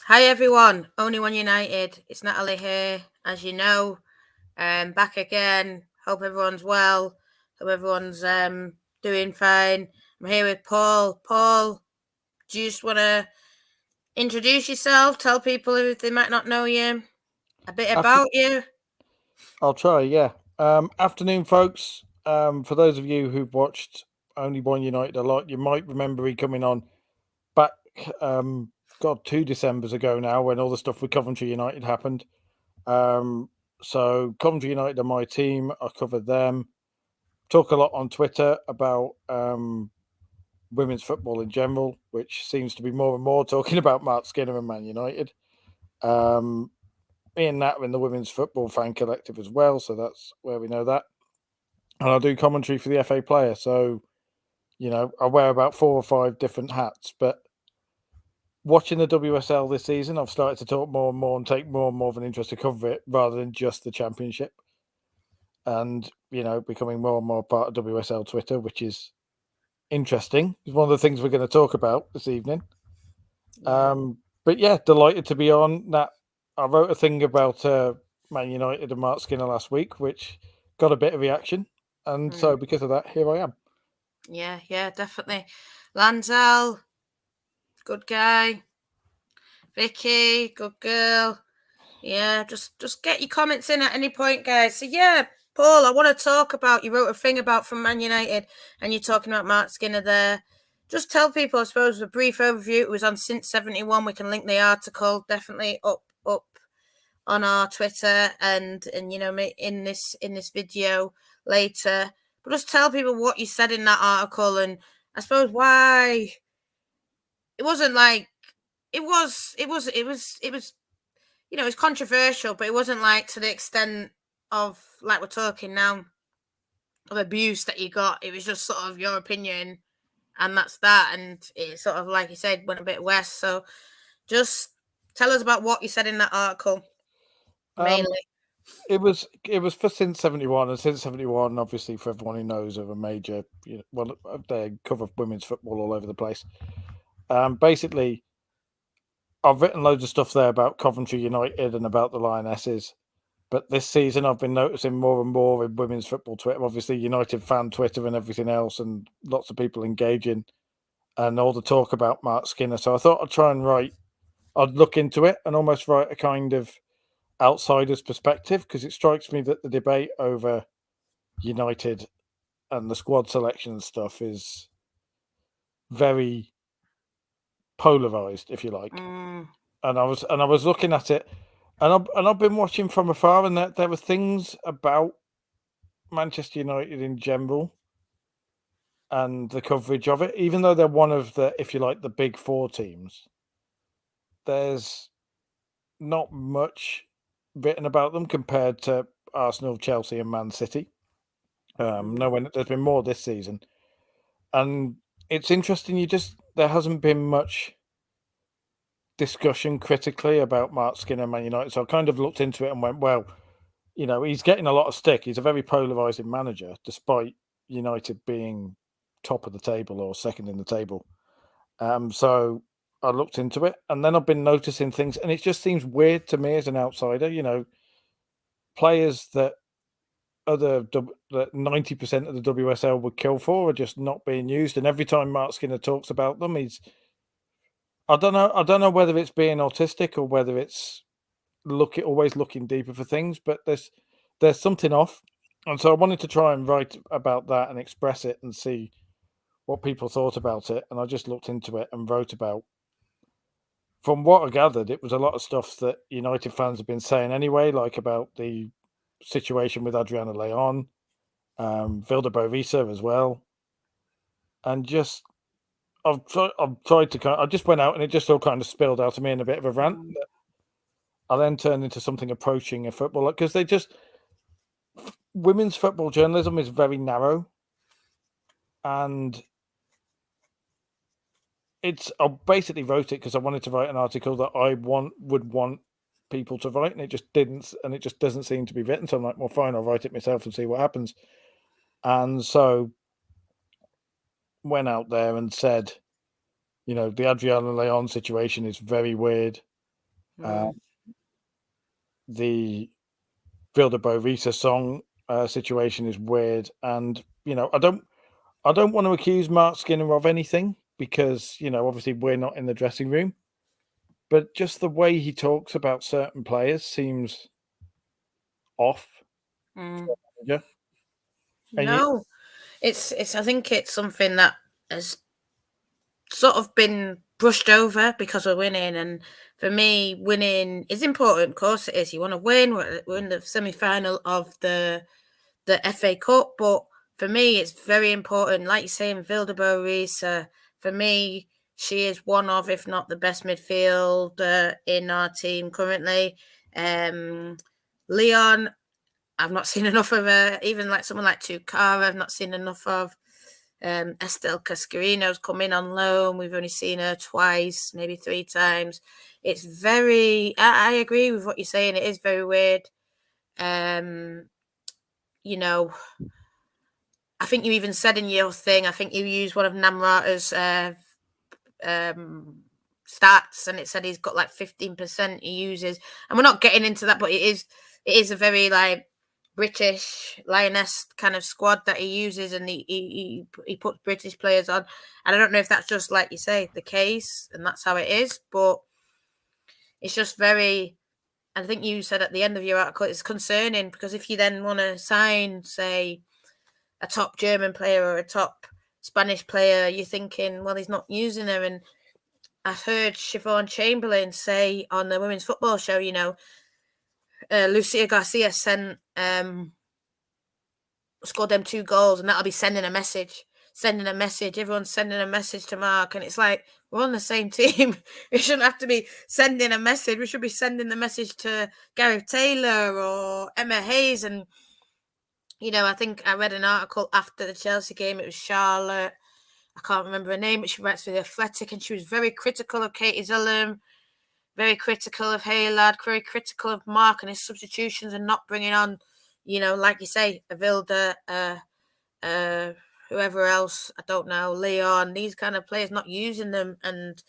Hi everyone, Only One United. It's Natalie here, as you know. Back again. Hope everyone's well. Hope everyone's doing fine. I'm here with Paul. Paul, do you just want to introduce yourself? Tell people if they might not know you a bit After about you. I'll try, yeah. Afternoon, folks. For those of you who've watched Only One United a lot, you might remember he coming on back, God, 2 Decembers ago now, when all the stuff with Coventry United happened. So Coventry United are my team. I cover them. Talk a lot on Twitter about women's football in general, which seems to be more and more talking about Mark Skinner and Man United. Um, Me and Nat are in the Women's Football Fan Collective as well, so that's where we know that. And I do commentary for the FA Player, so I wear about 4 or 5 different hats. But watching the WSL this season, I've started to talk more and more and take more and more of an interest to cover it rather than just the Championship. And becoming more and more part of WSL Twitter, which is interesting. It's one of the things we're going to talk about this evening. Yeah. But yeah, delighted to be on that. I wrote a thing about Man United and Mark Skinner last week, which got a bit of reaction, and Mm. so because of that, here I am. Yeah, definitely. Lanzel, good guy. Vicky, good girl. Yeah, just get your comments in at any point, guys. So yeah, Paul, I want to talk about, you wrote a thing about from Man United, and you're talking about Mark Skinner there. Just tell people, I suppose, a brief overview. It was on Since 71. We can link the article definitely up on our Twitter and in this video later. But just tell people what you said in that article, and I suppose why it wasn't like it was it's controversial, but it wasn't like to the extent of like we're talking now of abuse that you got. It was just sort of your opinion, and that's that. And it sort of, like you said, went a bit west. So just tell us about what you said in that article, Um, mainly. it was for Since 71, and Since 71, obviously, for everyone who knows, of a major, they cover women's football all over the place. Basically, I've written loads of stuff there about Coventry United and about the Lionesses. But this season, I've been noticing more and more in women's football Twitter, obviously United fan Twitter and everything else, and lots of people engaging, and all the talk about Mark Skinner. So I thought I'd try and I'd look into it and almost write a kind of outsider's perspective, because it strikes me that the debate over United and the squad selection and stuff is very polarized, if you like. Mm. And I was looking at it, and I've been watching from afar, and there were things about Manchester United in general and the coverage of it, even though they're one of the, if you like, the big four teams, there's not much written about them compared to Arsenal, Chelsea, and Man City. No, when there's been more this season, and it's interesting. There hasn't been much discussion critically about Mark Skinner and Man United. So I kind of looked into it and went, well, he's getting a lot of stick. He's a very polarizing manager, despite United being top of the table or second in the table. So I looked into it, and then I've been noticing things, and it just seems weird to me as an outsider. Players that that 90% of the WSL would kill for are just not being used, and every time Mark Skinner talks about them, I don't know whether it's being autistic or whether it's always looking deeper for things, but there's something off, and so I wanted to try and write about that and express it and see what people thought about it, and I just looked into it and wrote about. From what I gathered, it was a lot of stuff that United fans have been saying anyway, like about the situation with Adriana Leon, Vilda Bovisa as well, and just I've tried to I just went out and it just all kind of spilled out of me in a bit of a rant. Mm. I then turned into something approaching a football, because women's football journalism is very narrow, and I basically wrote it because I wanted to write an article that I would want people to write, and it just doesn't seem to be written. So I'm like, well, fine, I'll write it myself and see what happens. And so went out there and said, the Adriana Leon situation is very weird. The Bilderbo Risa song situation is weird, and I don't want to accuse Mark Skinner of anything because obviously we're not in the dressing room, but just the way he talks about certain players seems off. Yeah. No, it's. I think it's something that has sort of been brushed over because we're winning. And for me, winning is important. Of course, it is. You want to win. We're in the semi-final of the FA Cup, but for me, it's very important. Like you say, in Vilderbo Reese, for me, she is one of, if not the best midfielder in our team currently. Leon, I've not seen enough of her. Even like someone like Tukara, I've not seen enough of. Estelle Cascarino's come in on loan. We've only seen her twice, maybe 3 times. It's very. I agree with what you're saying. It is very weird. I think you even said in your thing. I think you used one of Namrata's stats, and it said he's got like 15% he uses. And we're not getting into that, but it is a very like British Lioness kind of squad that he uses, and he puts British players on. And I don't know if that's just like you say the case, and that's how it is, but it's just very. I think you said at the end of your article it's concerning because if you then want to sign, say, a top German player or a top Spanish player, you're thinking, well, he's not using her. And I've heard Siobhan Chamberlain say on the women's football show, Lucia Garcia scored them 2 goals, and that'll be sending a message. Everyone's sending a message to Mark, and it's like, we're on the same team. We shouldn't have to be sending a message. We should be sending the message to Gareth Taylor or Emma Hayes. And, I think I read an article after the Chelsea game. It was Charlotte. I can't remember her name, but she writes for The Athletic, and she was very critical of Katie Zellum, very critical of Haylard, very critical of Mark and his substitutions and not bringing on, like you say, Avilda, whoever else, I don't know, Leon, these kind of players, not using them. And,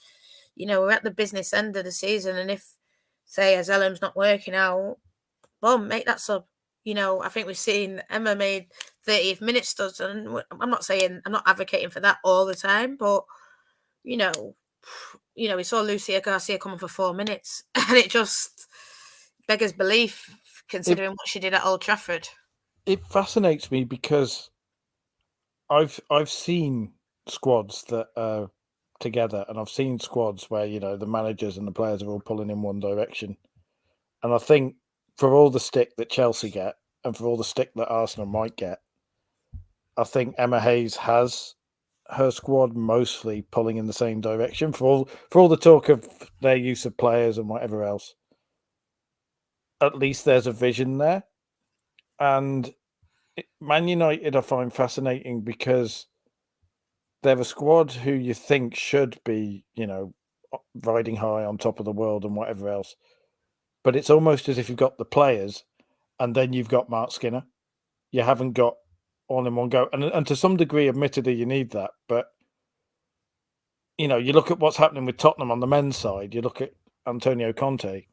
we're at the business end of the season, and if, say, Zellum's not working out, boom, make that sub. I think we've seen Emma made 30th minute studs, and I'm not advocating for that all the time, but we saw Lucia Garcia coming for 4 minutes, and it just beggars belief considering what she did at Old Trafford. It fascinates me because I've seen squads that are together, and I've seen squads where the managers and the players are all pulling in one direction, and I think for all the stick that Chelsea get and for all the stick that Arsenal might get, I think Emma Hayes has her squad mostly pulling in the same direction for all the talk of their use of players and whatever else. At least there's a vision there. And Man United I find fascinating because they're a squad who you think should be, riding high on top of the world and whatever else. But it's almost as if you've got the players and then you've got Mark Skinner. You haven't got all in one go. And to some degree, admittedly, you need that. But, you look at what's happening with Tottenham on the men's side. You look at Antonio Conte.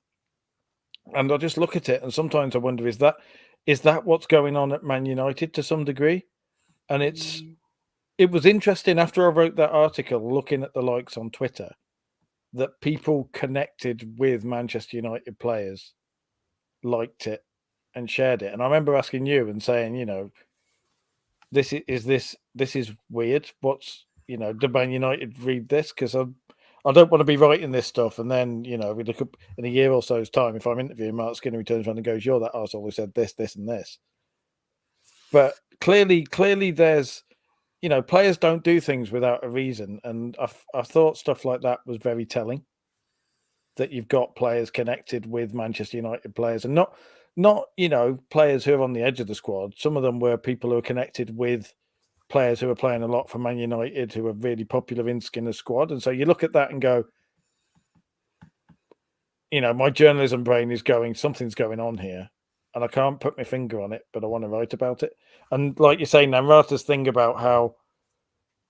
And I just look at it and sometimes I wonder, is that what's going on at Man United to some degree? And it was interesting after I wrote that article, looking at the likes on Twitter, that people connected with Manchester United players, liked it and shared it. And I remember asking you and saying, this is weird. What's, did Man United read this? Because I don't want to be writing this stuff. And then, we look up in a year or so's time, if I'm interviewing Mark Skinner, he turns around and goes, you're that arsehole who said this, this and this. But clearly there's, players don't do things without a reason. And I thought stuff like that was very telling, that you've got players connected with Manchester United players and not players who are on the edge of the squad. Some of them were people who are connected with players who are playing a lot for Man United, who are really popular in Skinner's squad. And so you look at that and go, my journalism brain is going, something's going on here. And I can't put my finger on it, but I want to write about it. And like you're saying, Namrata's thing about how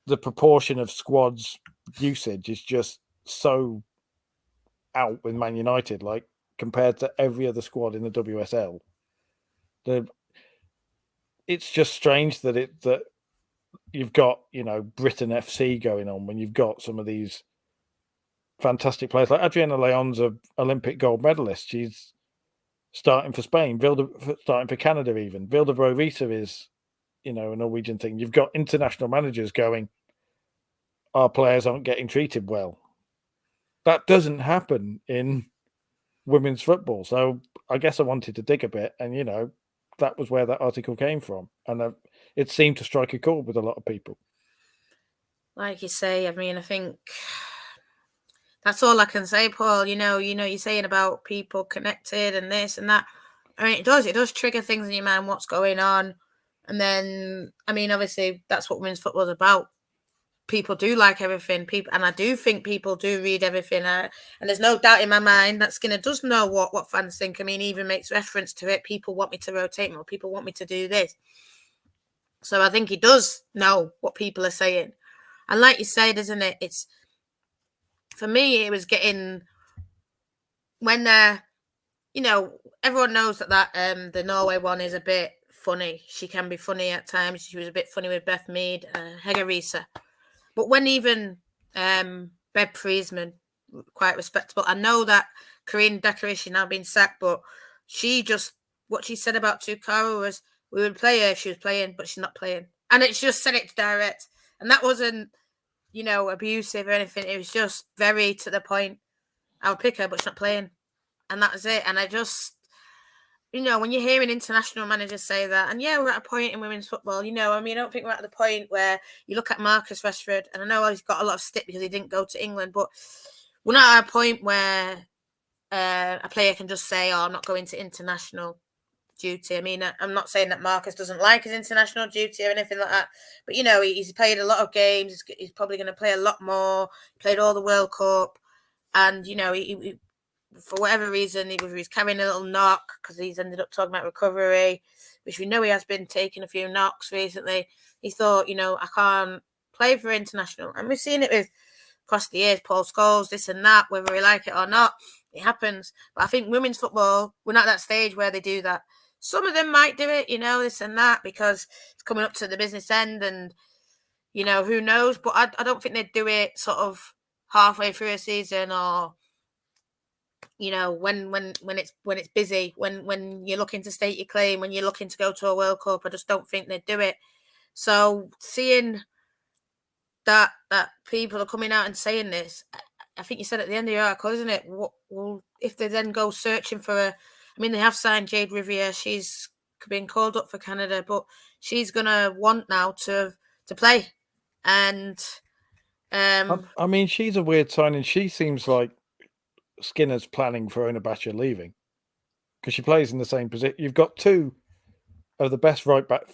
the proportion of squads usage is just so out with Man United, like compared to every other squad in the WSL. It's just strange that you've got, Britain FC going on when you've got some of these fantastic players like Adriana Leon's an Olympic gold medalist. She's starting for Spain, starting for Canada even. Vilda Rovita is, a Norwegian thing. You've got international managers going, our players aren't getting treated well. That doesn't happen in women's football. So I guess I wanted to dig a bit, and that was where that article came from, and it seemed to strike a chord with a lot of people. Like you say, I mean, I think that's all I can say, Paul. You're saying about people connected and this and that. I mean, it does trigger things in your mind, what's going on. And then, I mean, obviously, that's what women's football is about. People do like everything. And I do think people do read everything. And there's no doubt in my mind that Skinner does know what fans think. I mean, he even makes reference to it. People want me to rotate more. People want me to do this. So I think he does know what people are saying. And like you said, isn't it? It's, for me, it was getting, when everyone knows that the Norway one is a bit funny. She can be funny at times. She was a bit funny with Beth Mead, Hegerisa. But when even Bev Priesman, quite respectable. I know that Corinne Decoration now been sacked, but what she said about Tukara was, we would play her if she was playing, but she's not playing. And it's just said it direct. And that wasn't, abusive or anything. It was just very to the point. I'll pick her, but she's not playing. And that was it. And I just, when you're hearing international managers say that, and yeah, we're at a point in women's football, I don't think we're at the point where you look at Marcus Rashford, and I know he's got a lot of stick because he didn't go to England, but we're not at a point where a player can just say, I'm not going to international duty. I mean, I'm not saying that Marcus doesn't like his international duty or anything like that, but, he's played a lot of games. He's probably going to play a lot more. Played all the World Cup, and, he for whatever reason, he was carrying a little knock because he's ended up talking about recovery, which we know he has been taking a few knocks recently. He thought, I can't play for international. And we've seen it with, across the years, Paul Scholes, this and that, whether we like it or not, it happens. But I think women's football, we're not at that stage where they do that. Some of them might do it, this and that, because it's coming up to the business end and, who knows. But I don't think they'd do it sort of halfway through a season or, when it's busy, when you're looking to state your claim, when you're looking to go to a World Cup. I just don't think they'd do it. So seeing that people are coming out and saying this, I think you said at the end of your article, isn't it? Well, if they then go searching for they have signed Jade Riviere. She's been called up for Canada, but she's gonna want now to play. And she's a weird signing. She seems like Skinner's planning for Onabacha leaving because she plays in the same position. You've got two of the best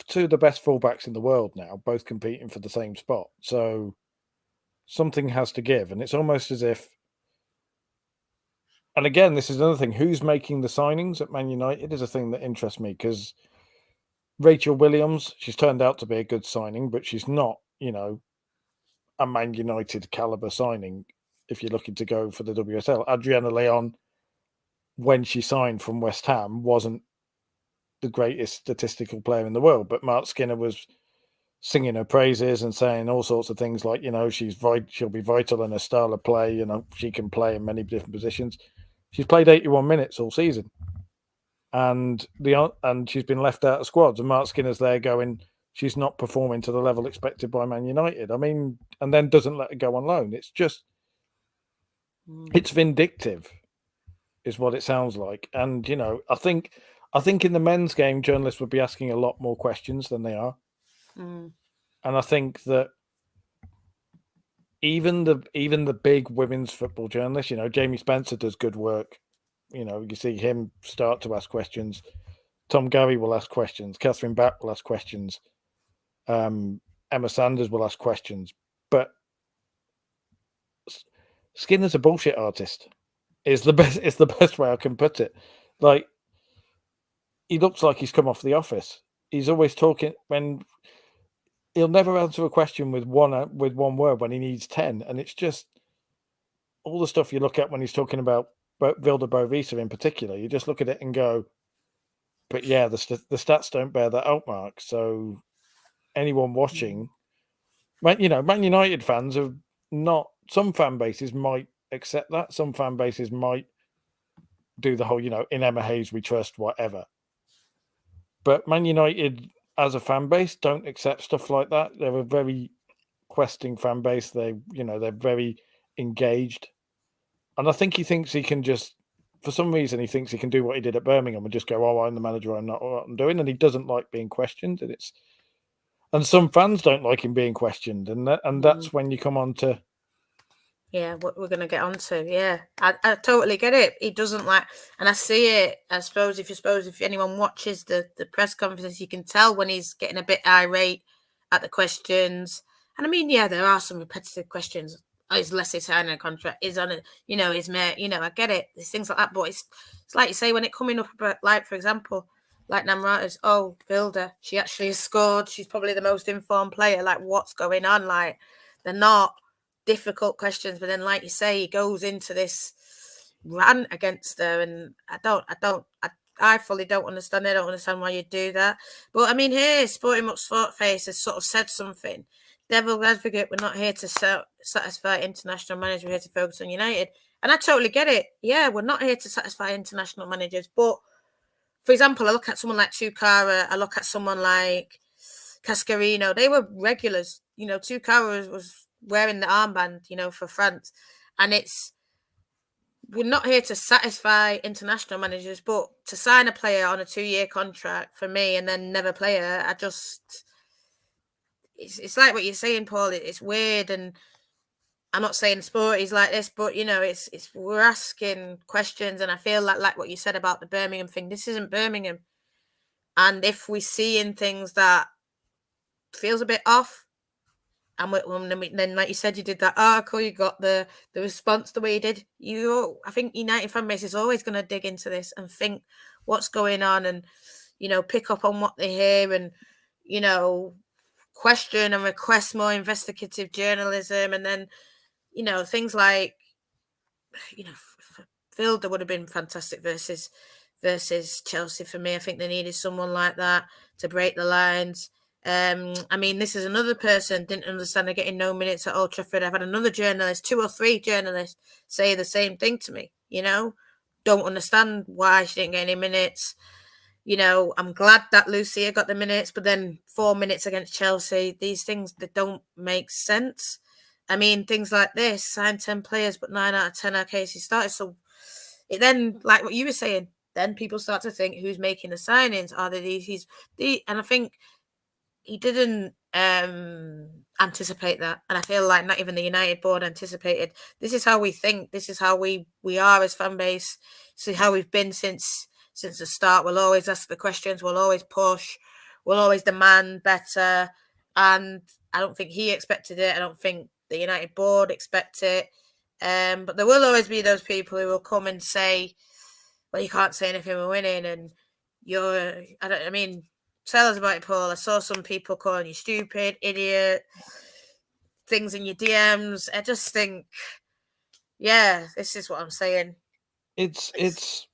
two of the best fullbacks in the world now, both competing for the same spot. So something has to give, and it's almost as if. And again, this is another thing. Who's making the signings at Man United is a thing that interests me because Rachel Williams, she's turned out to be a good signing, but she's not, a Man United caliber signing if you're looking to go for the WSL. Adriana Leon, when she signed from West Ham, wasn't the greatest statistical player in the world, but Mark Skinner was singing her praises and saying all sorts of things like, she'll be vital in her style of play. She can play in many different positions. She's played 81 minutes all season, and she's been left out of squads. And Mark Skinner's there going, she's not performing to the level expected by Man United. And then doesn't let her go on loan. It's just, it's vindictive, is what it sounds like. And I think in the men's game, journalists would be asking a lot more questions than they are. And I think that even the big women's football journalists, Jamie Spencer does good work. You see him start to ask questions. Tom Gary will ask questions. Catherine Batt will ask questions. Emma Sanders will ask questions. But Skinner's a bullshit artist. It's the best way I can put it. Like, he looks like he's come off The Office. He's always talking when he'll never answer a question with one word when he needs 10, and it's just all the stuff you look at when he's talking about Vilda Bovisa in particular, you just look at it and go, but yeah, the stats don't bear that out, Mark. So anyone watching, Man United fans are not. Some fan bases might accept that. Some fan bases might do the whole, in Emma Hayes we trust, whatever. But Man United as a fan base don't accept stuff like that. They're a very questing fan base. They're very engaged. And I think he thinks he can just, for some reason, he thinks he can do what he did at Birmingham and just go, "Oh, I'm the manager. I'm not what I'm doing," and he doesn't like being questioned. And some fans don't like him being questioned, and that's when you come on to. Yeah, what we're going to get onto. Yeah, I totally get it. He doesn't like, and I see it. I suppose if anyone watches the press conferences, you can tell when he's getting a bit irate at the questions. And I mean, yeah, there are some repetitive questions. Oh, is Leslie signing a contract? Is on it? His mate. I get it. There's things like that, but it's like you say when it coming up about, like, for example, like Namrata's. Oh, Vilda, she actually has scored. She's probably the most informed player. Like, what's going on? Like, they're not difficult questions, but then, like you say, he goes into this rant against her, and I fully don't understand. I don't understand why you do that. But I mean, here, Sporting Muck's Face has sort of said something. Devil advocate, we're not here to satisfy international managers. We're here to focus on United, and I totally get it. Yeah, we're not here to satisfy international managers, but for example, I look at someone like Tukara. I look at someone like Cascarino. They were regulars. Tukara was wearing the armband, for France. And we're not here to satisfy international managers, but to sign a player on a 2-year contract for me and then never play her, it's like what you're saying, Paul. It's weird, and I'm not saying sport is like this, but we're asking questions, and I feel like what you said about the Birmingham thing. This isn't Birmingham, and if we're seeing things that feels a bit off, and then, like you said, you did that article, you got the response the way you did. I think United fan base is always going to dig into this and think what's going on, and pick up on what they hear, and question and request more investigative journalism, and then things like Vilda would have been fantastic versus Chelsea for me. I think they needed someone like that to break the lines. I mean, this is another person didn't understand her getting no minutes at Old Trafford. I've had another journalist, 2 or 3 journalists, say the same thing to me. Don't understand why she didn't get any minutes. I'm glad that Lucia got the minutes, but then 4 minutes against Chelsea, these things that don't make sense. I mean, things like this, sign 10 players, but 9 out of 10 are cases started. So it then, like what you were saying, then people start to think, who's making the signings? Are they these? And I think he didn't anticipate that, and I feel like not even the United board anticipated. This is how we think. This is how we are as fan base. This is how we've been since the start. We'll always ask the questions. We'll always push. We'll always demand better. And I don't think he expected it. I don't think the United board expect it. But there will always be those people who will come and say, "Well, you can't say anything. We're winning," and tell us about it, Paul. I saw some people calling you stupid, idiot, things in your DMs. I just think, yeah, this is what I'm saying. It's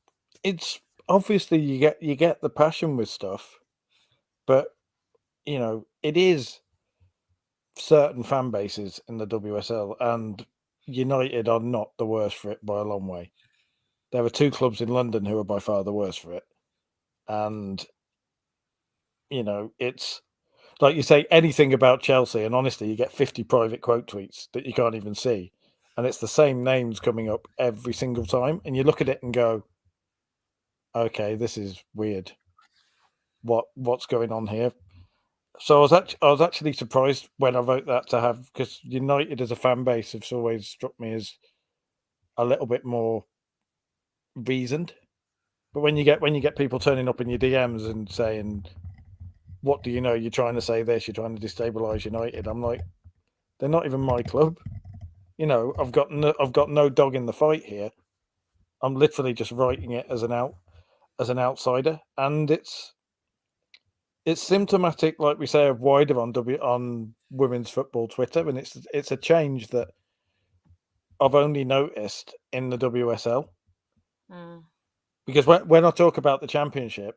obviously you get the passion with stuff, but it is certain fan bases in the WSL, and United are not the worst for it by a long way. There are 2 clubs in London who are by far the worst for it, and it's like you say anything about Chelsea, and honestly, you get 50 private quote tweets that you can't even see, and it's the same names coming up every single time, and you look at it and go, "Okay, this is weird. What's going on here?" So I was actually surprised when I wrote that to have, because United as a fan base have always struck me as a little bit more reasoned. But when you get people turning up in your DMs and saying, "What do you know? You're trying to say this. You're trying to destabilize United." I'm like, they're not even my club. I've got no dog in the fight here. I'm literally just writing it as an outsider, and it's symptomatic, like we say, of wider on women's football Twitter, and it's a change that I've only noticed in the WSL. Mm. Because when I talk about the Championship,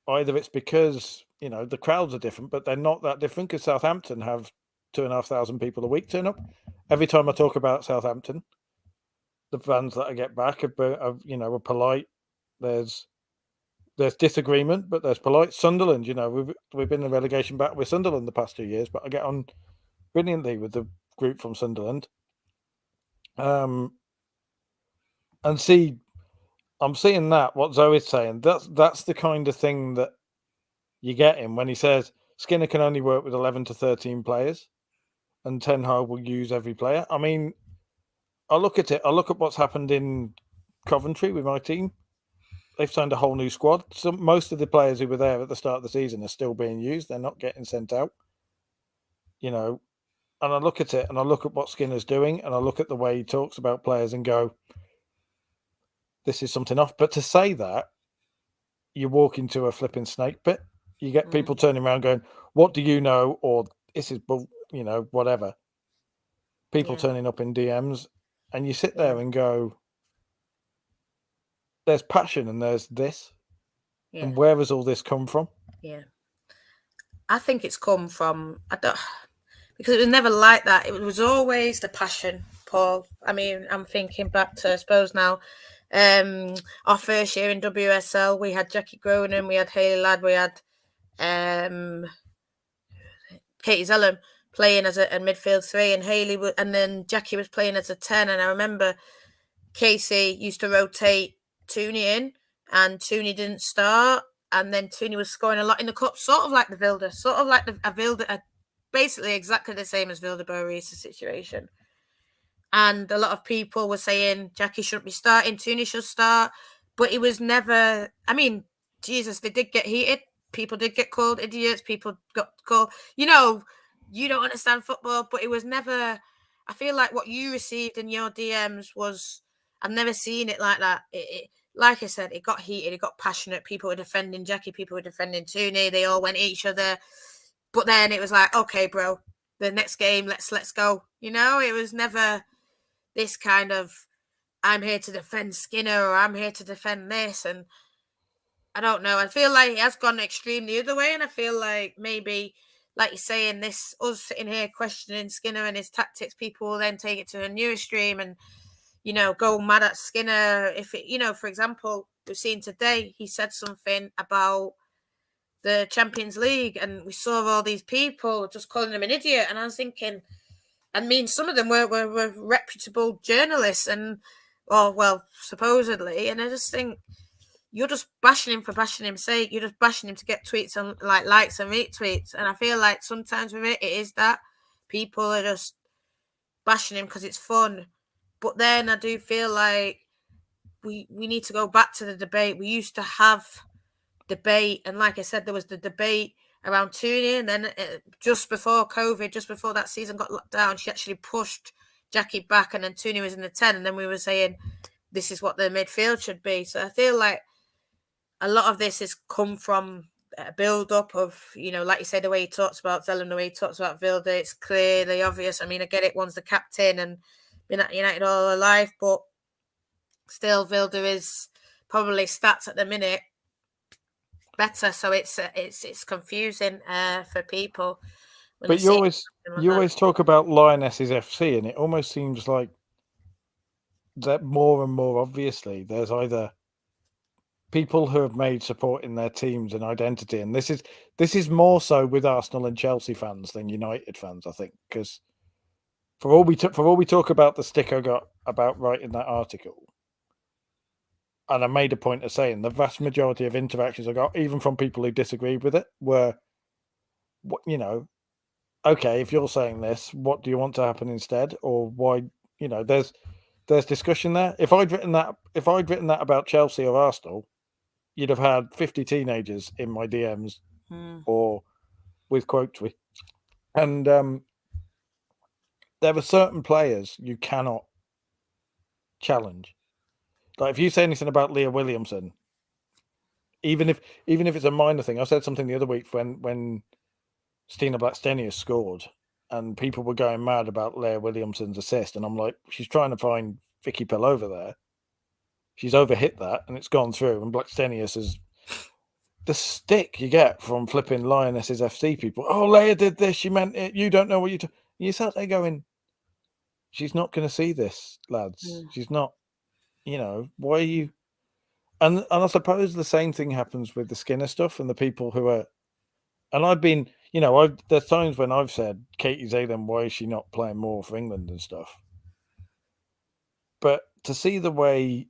either it's because, the crowds are different, but they're not that different because Southampton have 2,500 people a week turn up. Every time I talk about Southampton, the fans that I get back are polite. There's disagreement, but there's polite. Sunderland, we've been in relegation battle with Sunderland the past 2 years, but I get on brilliantly with the group from Sunderland. And see, I'm seeing that what Zoe's saying. That's the kind of thing that you get him when he says Skinner can only work with 11 to 13 players, and Ten Hag will use every player. I mean, I look at it. I look at what's happened in Coventry with my team. They've signed a whole new squad. Most of the players who were there at the start of the season are still being used. They're not getting sent out. And I look at it and I look at what Skinner's doing and I look at the way he talks about players and go, this is something off. But to say that, you walk into a flipping snake pit. You get people turning around going, what do you know? Or this is, whatever. People turning up in DMs and you sit there and go, there's passion and there's this. Yeah. And where has all this come from? Yeah. I think it's come from, because it was never like that. It was always the passion, Paul. I mean, I'm thinking back to, I suppose now, our first year in WSL, we had Jackie Groningen, we had Hayley Ladd, we had Katie Zellum playing as a midfield 3, and and then Jackie was playing as a 10. And I remember Casey used to rotate Tooney in, and Tooney didn't start, and then Tooney was scoring a lot in the cup, sort of like the Vilda, basically exactly the same as Vilda Boris's situation. And a lot of people were saying Jackie shouldn't be starting, Tooney should start, but it was never. I mean, Jesus, they did get heated. People did get called idiots. People got called. You don't understand football, but it was never. I feel like what you received in your DMs was. I've never seen it like that. Like I said, it got heated. It got passionate. People were defending Jackie. People were defending Tooney. They all went at each other. But then it was like, okay, bro, the next game, let's go. It was never this kind of, I'm here to defend Skinner or I'm here to defend this. And I don't know. I feel like it has gone extreme the other way. And I feel like maybe, like you're saying, us sitting here questioning Skinner and his tactics, people will then take it to a new extreme and, go mad at Skinner. If it, for example, we've seen today, he said something about the Champions League and we saw all these people just calling him an idiot. And I was thinking, some of them were reputable journalists supposedly. And I just think you're just bashing him for bashing him's sake. You're just bashing him to get tweets and likes and retweets. And I feel like sometimes with it is that people are just bashing him because it's fun. But then I do feel like we need to go back to the debate. We used to have debate, and like I said, there was the debate around Tooney, and then just before COVID, just before that season got locked down, she actually pushed Jackie back, and then Tooney was in the 10, and then we were saying this is what the midfield should be. So I feel like a lot of this has come from a build-up of, like you said, the way he talks about Zellum, the way he talks about Vilda, it's clearly obvious. I mean, I get it, one's the captain and been at United all her life, but still Vilda is probably stats at the minute better, so it's confusing for people. But you always talk about Lionesses FC, and it almost seems like that more and more obviously there's either people who have made supporting their teams an identity, and this is more so with Arsenal and Chelsea fans than United fans, I think, because for all we talk about the stick I got about writing that article, and I made a point of saying the vast majority of interactions I got, even from people who disagreed with it, were, okay, if you're saying this, what do you want to happen instead, or why? There's discussion there. If I'd written that about Chelsea or Arsenal, you'd have had 50 teenagers in my DMs or with quote tweets. And there are certain players you cannot challenge. Like if you say anything about Leah Williamson, even if it's a minor thing, I said something the other week when Stina Blackstenius scored, and people were going mad about Leah Williamson's assist, and I'm like, she's trying to find Vicky Pill over there. She's overhit that, and it's gone through. And Blackstenius is the stick you get from flipping Lionesses FC people. Oh, Leah did this. She meant it. You don't know what you sat there going, she's not going to see this, lads. She's not. Why are you? And I suppose the same thing happens with the Skinner stuff and the people who are. And I've been, there's times when I've said, Katie Zayden, why is she not playing more for England and stuff? But to see the way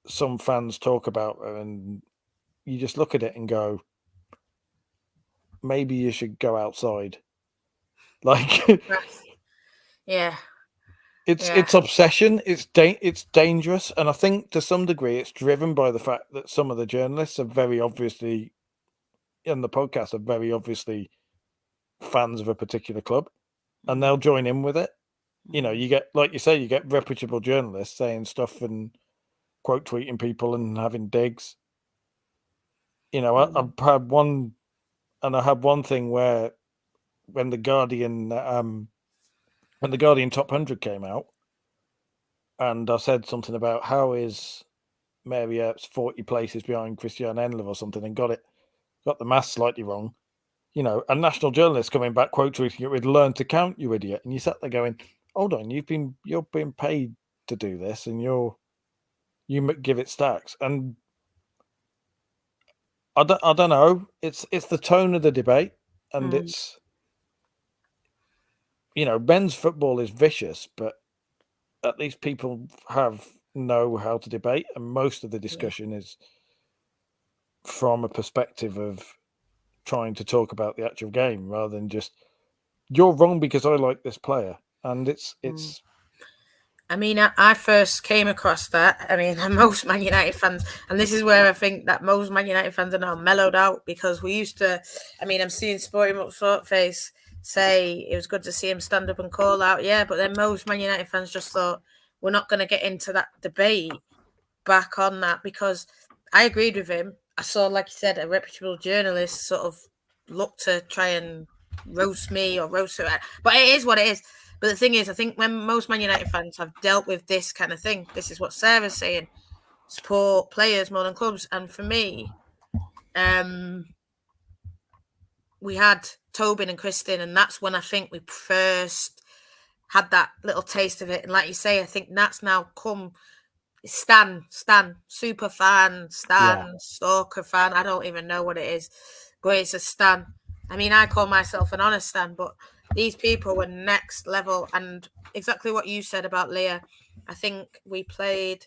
some fans talk about her, and you just look at it and go, maybe you should go outside. Like, yeah. It's obsession. It's dangerous, and I think to some degree it's driven by the fact that some of the journalists are very obviously, in the podcast, are very obviously fans of a particular club, and they'll join in with it. You get, like you say, you get reputable journalists saying stuff and quote tweeting people and having digs. I've had one, and I had one thing where when the Guardian Top 100 came out, and I said something about how is Mary Earps 40 places behind Christiane Endler or something, and got the maths slightly wrong. A national journalist coming back quote tweeting it with "learn to count, you idiot," and you sat there going, "Hold on, you're being paid to do this, and you give it stacks." And I don't know. It's the tone of the debate, and it's men's football is vicious, but at least people know how to debate, and most of the discussion is from a perspective of trying to talk about the actual game rather than just you're wrong because I like this player. And it's I mean, I first came across that. I mean, most Man United fans, and this is where I think that most Man United fans are now mellowed out, because we used to, I mean, I'm seeing Sporting Up Face say it was good to see him stand up and call out. Yeah, but then most Man United fans just thought, we're not going to get into that debate back on that, because I agreed with him. I saw, like you said, a reputable journalist sort of look to try and roast me or roast her. But it is what it is. But the thing is, I think when most Man United fans have dealt with this kind of thing, this is what Sarah's saying, support players more than clubs. And for me, we had Tobin and Kristen, and that's when I think we first had that little taste of it. And like you say, I think that's now come Stan, super fan, stalker fan. I don't even know what it is, but it's a Stan. I mean, I call myself an honest Stan, but these people were next level. And exactly what you said about Leah, I think we played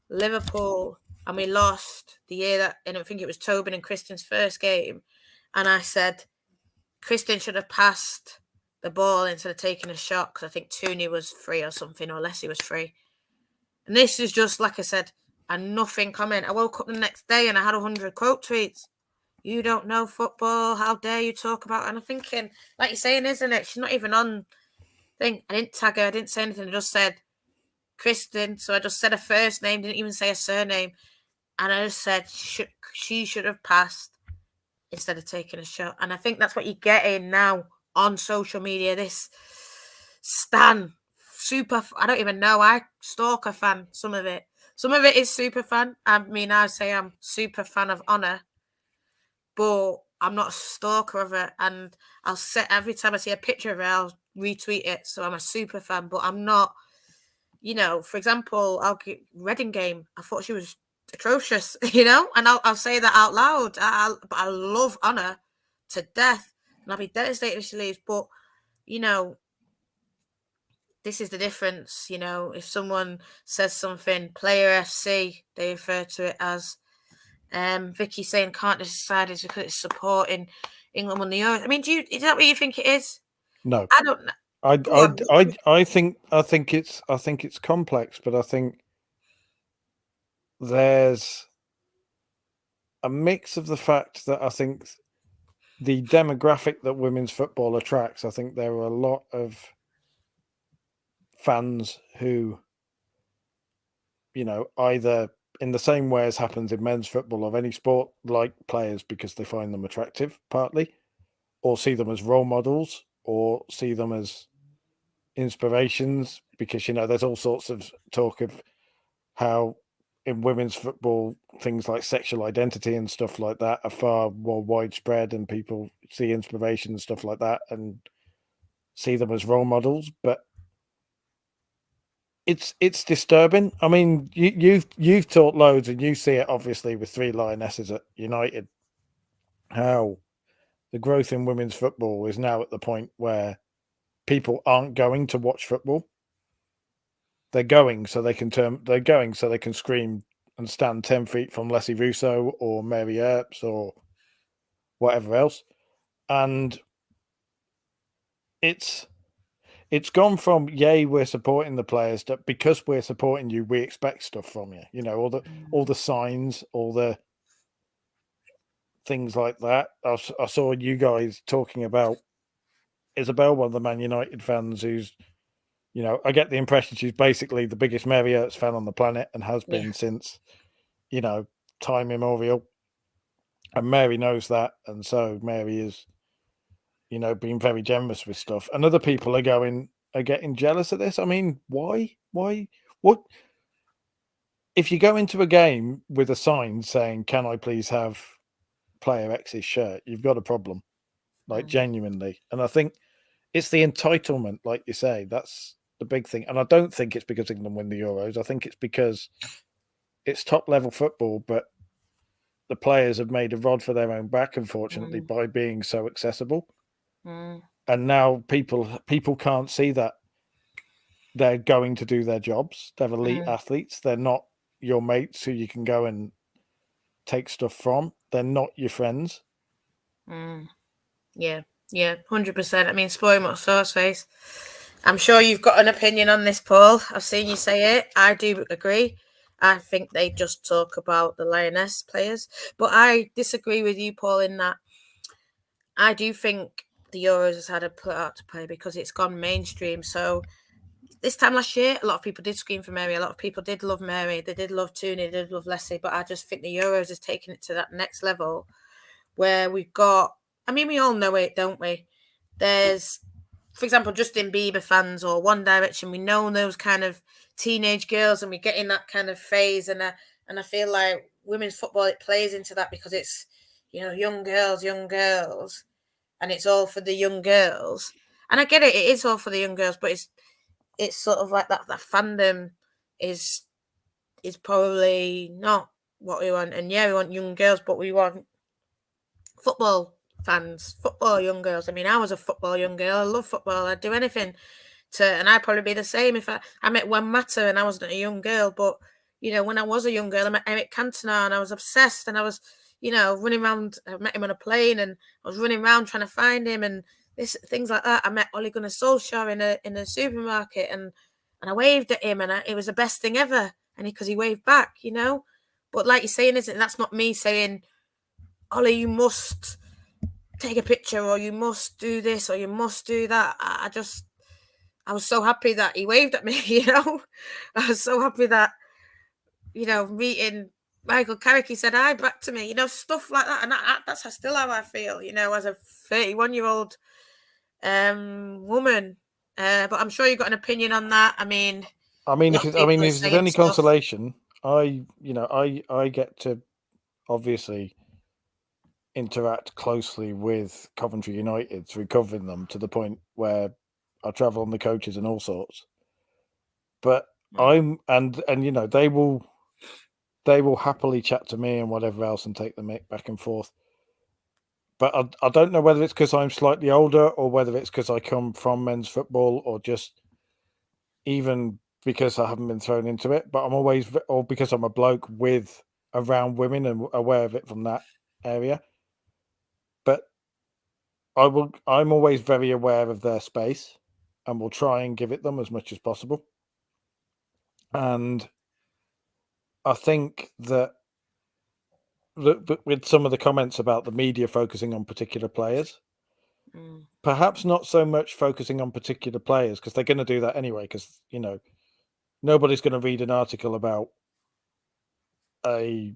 Liverpool and we lost the year that, and I think it was Tobin and Kristen's first game. And I said, Kristen should have passed the ball instead of taking a shot, because I think Tooney was free or something, or Leslie was free. And this is just, like I said, a nothing comment. I woke up the next day and I had 100 quote tweets. You don't know football. How dare you talk about it? And I'm thinking, like you're saying, isn't it? She's not even on thing. I didn't tag her. I didn't say anything. I just said Kristen. So I just said her first name, didn't even say her surname. And I just said she should have passed instead of taking a shot. And I think that's what you're getting now on social media. This Stan, super, I don't even know. I stalker fan, some of it. Some of it is super fan. I mean, I say I'm super fan of Honor, but I'm not a stalker of it. And I'll set every time I see a picture of it, I'll retweet it. So I'm a super fan, but I'm not, for example, I'll get Reading game. I thought she was atrocious, and I'll say that out loud. But I love Honor to death, and I'll be devastated if she leaves. But, this is the difference, if someone says something, Player FC, they refer to it as Vicky saying can't decide is because it's supporting England won the Euros. I mean, is that what you think it is? No. I don't know. I think it's complex, but I think there's a mix of the fact that I think the demographic that women's football attracts, I think there are a lot of fans who, either in the same way as happens in men's football of any sport, like players because they find them attractive, partly, or see them as role models. or see them as inspirations, because there's all sorts of talk of how in women's football things like sexual identity and stuff like that are far more widespread, and people see inspiration and stuff like that and see them as role models. But it's disturbing. I mean, you've taught loads, and you see it obviously with 3 Lionesses at United, how the growth in women's football is now at the point where people aren't going to watch football. They're going so they can scream and stand 10 feet from Leslie Russo or Mary Earps or whatever else. And it's gone from, yay, we're supporting the players, that because we're supporting you, we expect stuff from you. All the signs, all the things like that. I saw you guys talking about Isabel, one of the Man United fans, who's, I get the impression she's basically the biggest Mary Earps fan on the planet and has been since, time immemorial. And Mary knows that, and so Mary is, being very generous with stuff. And other people are getting jealous of this. I mean, why? What? If you go into a game with a sign saying, "Can I please have player X's shirt?" You've got a problem, like genuinely. And I think it's the entitlement, like you say, that's the big thing. And I don't think it's because England win the Euros. I think it's because it's top level football, but the players have made a rod for their own back, unfortunately, by being so accessible. And now people can't see that they're going to do their jobs. They're elite athletes. They're not your mates who you can go and take stuff from. They're not your friends. Yeah, 100%. I mean, spoil what sauce face. I'm sure you've got an opinion on this, Paul. I've seen you say it. I do agree. I think they just talk about the Lioness players. But I disagree with you, Paul, in that I do think the Euros has had a part to play because it's gone mainstream. So this time last year, a lot of people did scream for Mary. A lot of people did love Mary. They did love Tooney. They did love Leslie. But I just think the Euros has taken it to that next level where we've got, I mean, we all know it, don't we? There's, for example, Justin Bieber fans or One Direction. We know those kind of teenage girls, and we get in that kind of phase. And I feel like women's football, it plays into that because it's, young girls, and it's all for the young girls. And I get it, it is all for the young girls, but it's sort of like that fandom is probably not what we want. And yeah, we want young girls, but we want football fans, football young girls. I mean, I was a football young girl. I love football. I'd do anything and I'd probably be the same if I met Juan Mata and I wasn't a young girl. But, when I was a young girl, I met Eric Cantona and I was obsessed, and I was, running around. I met him on a plane and I was running around trying to find him and things like that. I met Ole Gunnar Solskjaer in a supermarket and I waved at him and it was the best thing ever. And because he waved back, But like you're saying, isn't that's not me saying, Ollie, you must take a picture or you must do this or you must do that. I was so happy that he waved at me, I was so happy that, meeting Michael Carrick, he said hi back to me, stuff like that. And that's still how I feel, as a 31-year-old woman. But I'm sure you've got an opinion on that. I mean, if there's any consolation, I get to obviously interact closely with Coventry United through covering them to the point where I travel on the coaches and all sorts. But they will happily chat to me and whatever else and take the mic back and forth. But I don't know whether it's because I'm slightly older or whether it's because I come from men's football or just even because I haven't been thrown into it. But I'm always, or because I'm a bloke around women and aware of it from that area. But I'm always very aware of their space and will try and give it them as much as possible. And I think that with some of the comments about the media focusing on particular players, perhaps not so much focusing on particular players, because they're going to do that anyway, because, nobody's going to read an article about a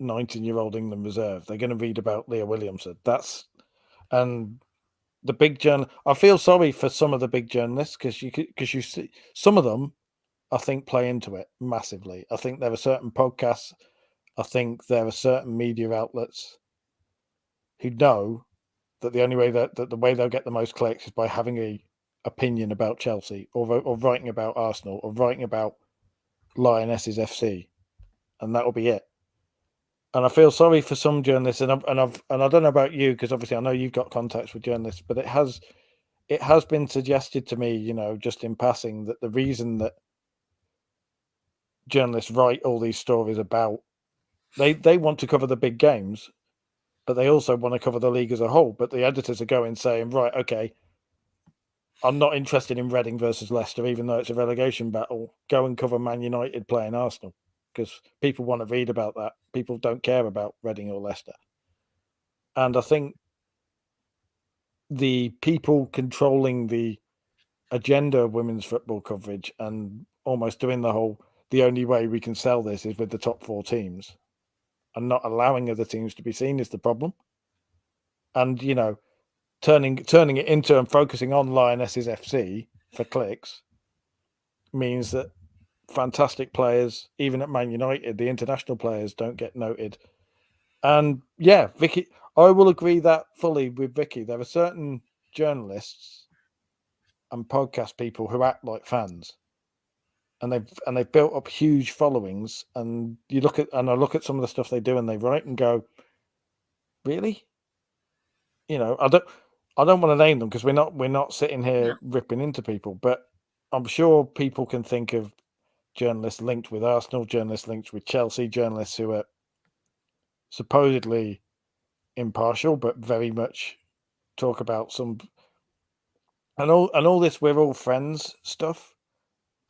19-year-old England reserve. They're going to read about Leah Williamson. And the big I feel sorry for some of the big journalists because you see some of them, I think, play into it massively. I think there are certain podcasts, I think there are certain media outlets who know that the only way that the way they'll get the most clicks is by having a opinion about Chelsea or writing about Arsenal or writing about Lionesses FC, and that will be it. And I feel sorry for some journalists, and I don't know about you because obviously I know you've got contacts with journalists, but it has been suggested to me, just in passing, that the reason that journalists write all these stories about they want to cover the big games, but they also want to cover the league as a whole. But the editors are going saying, right, okay, I'm not interested in Reading versus Leicester, even though it's a relegation battle. Go and cover Man United playing Arsenal because people want to read about that. People don't care about Reading or Leicester. And I think the people controlling the agenda of women's football coverage and almost doing the only way we can sell this is with the top 4 teams and not allowing other teams to be seen is the problem. And, turning it into and focusing on Lionesses FC for clicks means that fantastic players, even at Man United, the international players don't get noted. And yeah, Vicky, I will agree that fully with Vicky. There are certain journalists and podcast people who act like fans, and they've built up huge followings. And I look at some of the stuff they do, and they write and go, really? I don't want to name them because we're not sitting here ripping into people, but I'm sure people can think of journalists linked with Arsenal, journalists linked with Chelsea, journalists who are supposedly impartial, but very much talk about some and all this we're all friends stuff.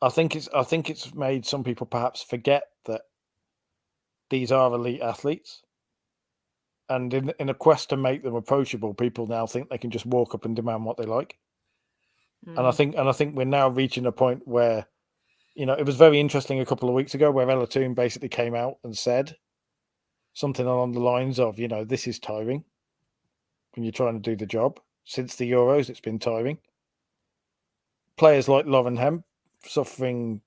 I think it's made some people perhaps forget that these are elite athletes, and in a quest to make them approachable, people now think they can just walk up and demand what they like. And I think we're now reaching a point where, it was very interesting a couple of weeks ago where Ella Toon basically came out and said something along the lines of, this is tiring when you're trying to do the job. Since the Euros, it's been tiring. Players like Lauren Hemp suffering,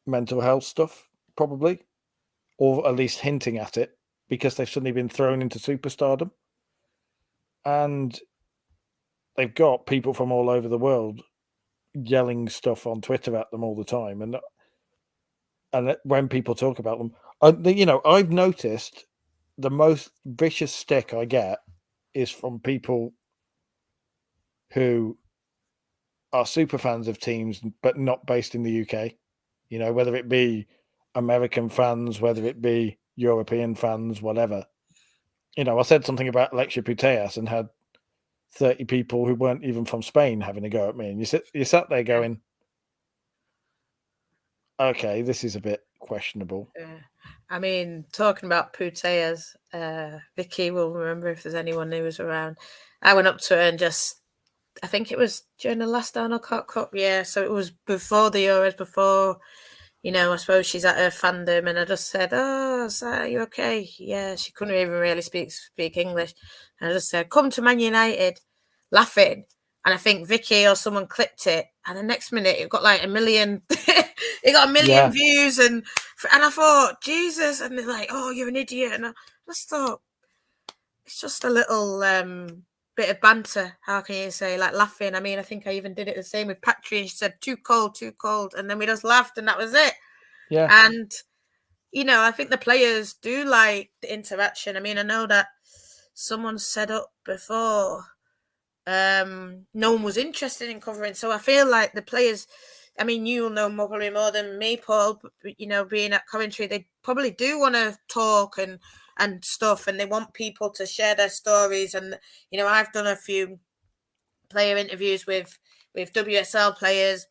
mental health stuff, probably, or at least hinting at it because they've suddenly been thrown into superstardom. And they've got people from all over the world yelling stuff on Twitter at them all the time. And when people talk about them, I've noticed the most vicious stick I get is from people who are super fans of teams, but not based in the UK. Whether it be American fans, whether it be European fans, whatever. I said something about Alexia Putellas and had 30 people who weren't even from Spain having a go at me. And you sat there going, okay, this is a bit questionable. I mean, talking about Putellas, Vicky will remember if there's anyone who was around. I went up to her and I think it was during the last Arnold Cup, yeah. So it was before the Euros, before, I suppose she's at her fandom, and I just said, "Oh, are you okay?" Yeah, she couldn't even really speak English. And I just said, "Come to Man United," laughing. And I think Vicky or someone clipped it, and the next minute it got like 1 million. It got 1 million views, and I thought, Jesus, and they're like, "Oh, you're an idiot," and I just thought it's just a little bit of banter. How can you say, like, laughing? I mean, I think I even did it the same with Patri, and she said, too cold, and then we just laughed, and that was it. Yeah. And I think the players do like the interaction. I mean, I know that someone said up before no one was interested in covering, so I feel like the players, I mean, you'll know probably more than me, Paul, but, being at Coventry, they probably do want to talk and stuff, and they want people to share their stories. And I've done a few player interviews with WSL players,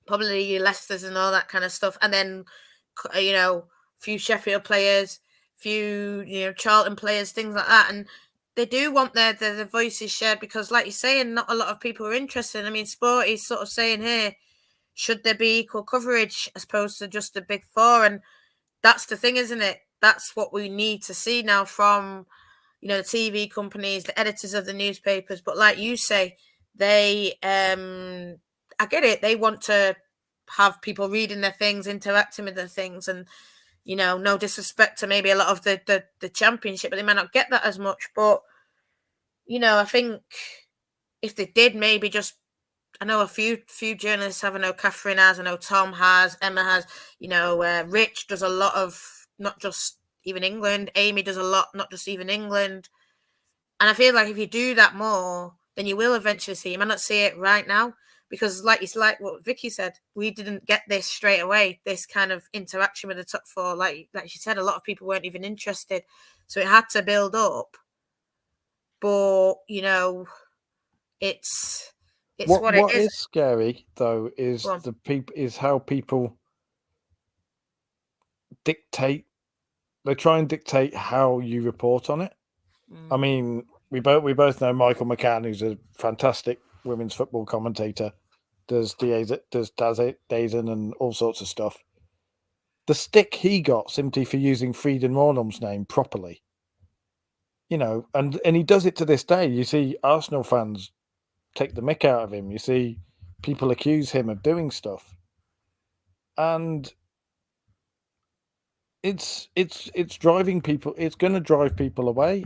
probably Leicester's and all that kind of stuff, and then a few Sheffield players, few Charlton players, things like that. And they do want their voices shared because, like you're saying, not a lot of people are interested. I mean, Sport is sort of saying here, should there be equal coverage as opposed to just the big 4? And that's the thing, isn't it? That's what we need to see now from the TV companies, the editors of the newspapers. But like you say, they, I get it. They want to have people reading their things, interacting with their things, and no disrespect to maybe a lot of the championship, but they might not get that as much. But I think if they did, maybe just, I know a few journalists have. I know Catherine has. I know Tom has. Emma has. Rich does a lot of, not just even England. Amy does a lot, not just even England. And I feel like if you do that more, then you will eventually see. You might not see it right now because, like what Vicky said, we didn't get this straight away. This kind of interaction with the top four, like she said, a lot of people weren't even interested, so it had to build up. But it's what it is. What is scary though is how people dictate. They try and dictate how you report on it. I mean, we both know Michael McCann, who's a fantastic women's football commentator, does Dazen and all sorts of stuff. The stick he got simply for using Frieden Ronholm's name properly, and he does it to this day. You see Arsenal fans take the mick out of him. You see people accuse him of doing stuff, and it's driving people. It's going to drive people away.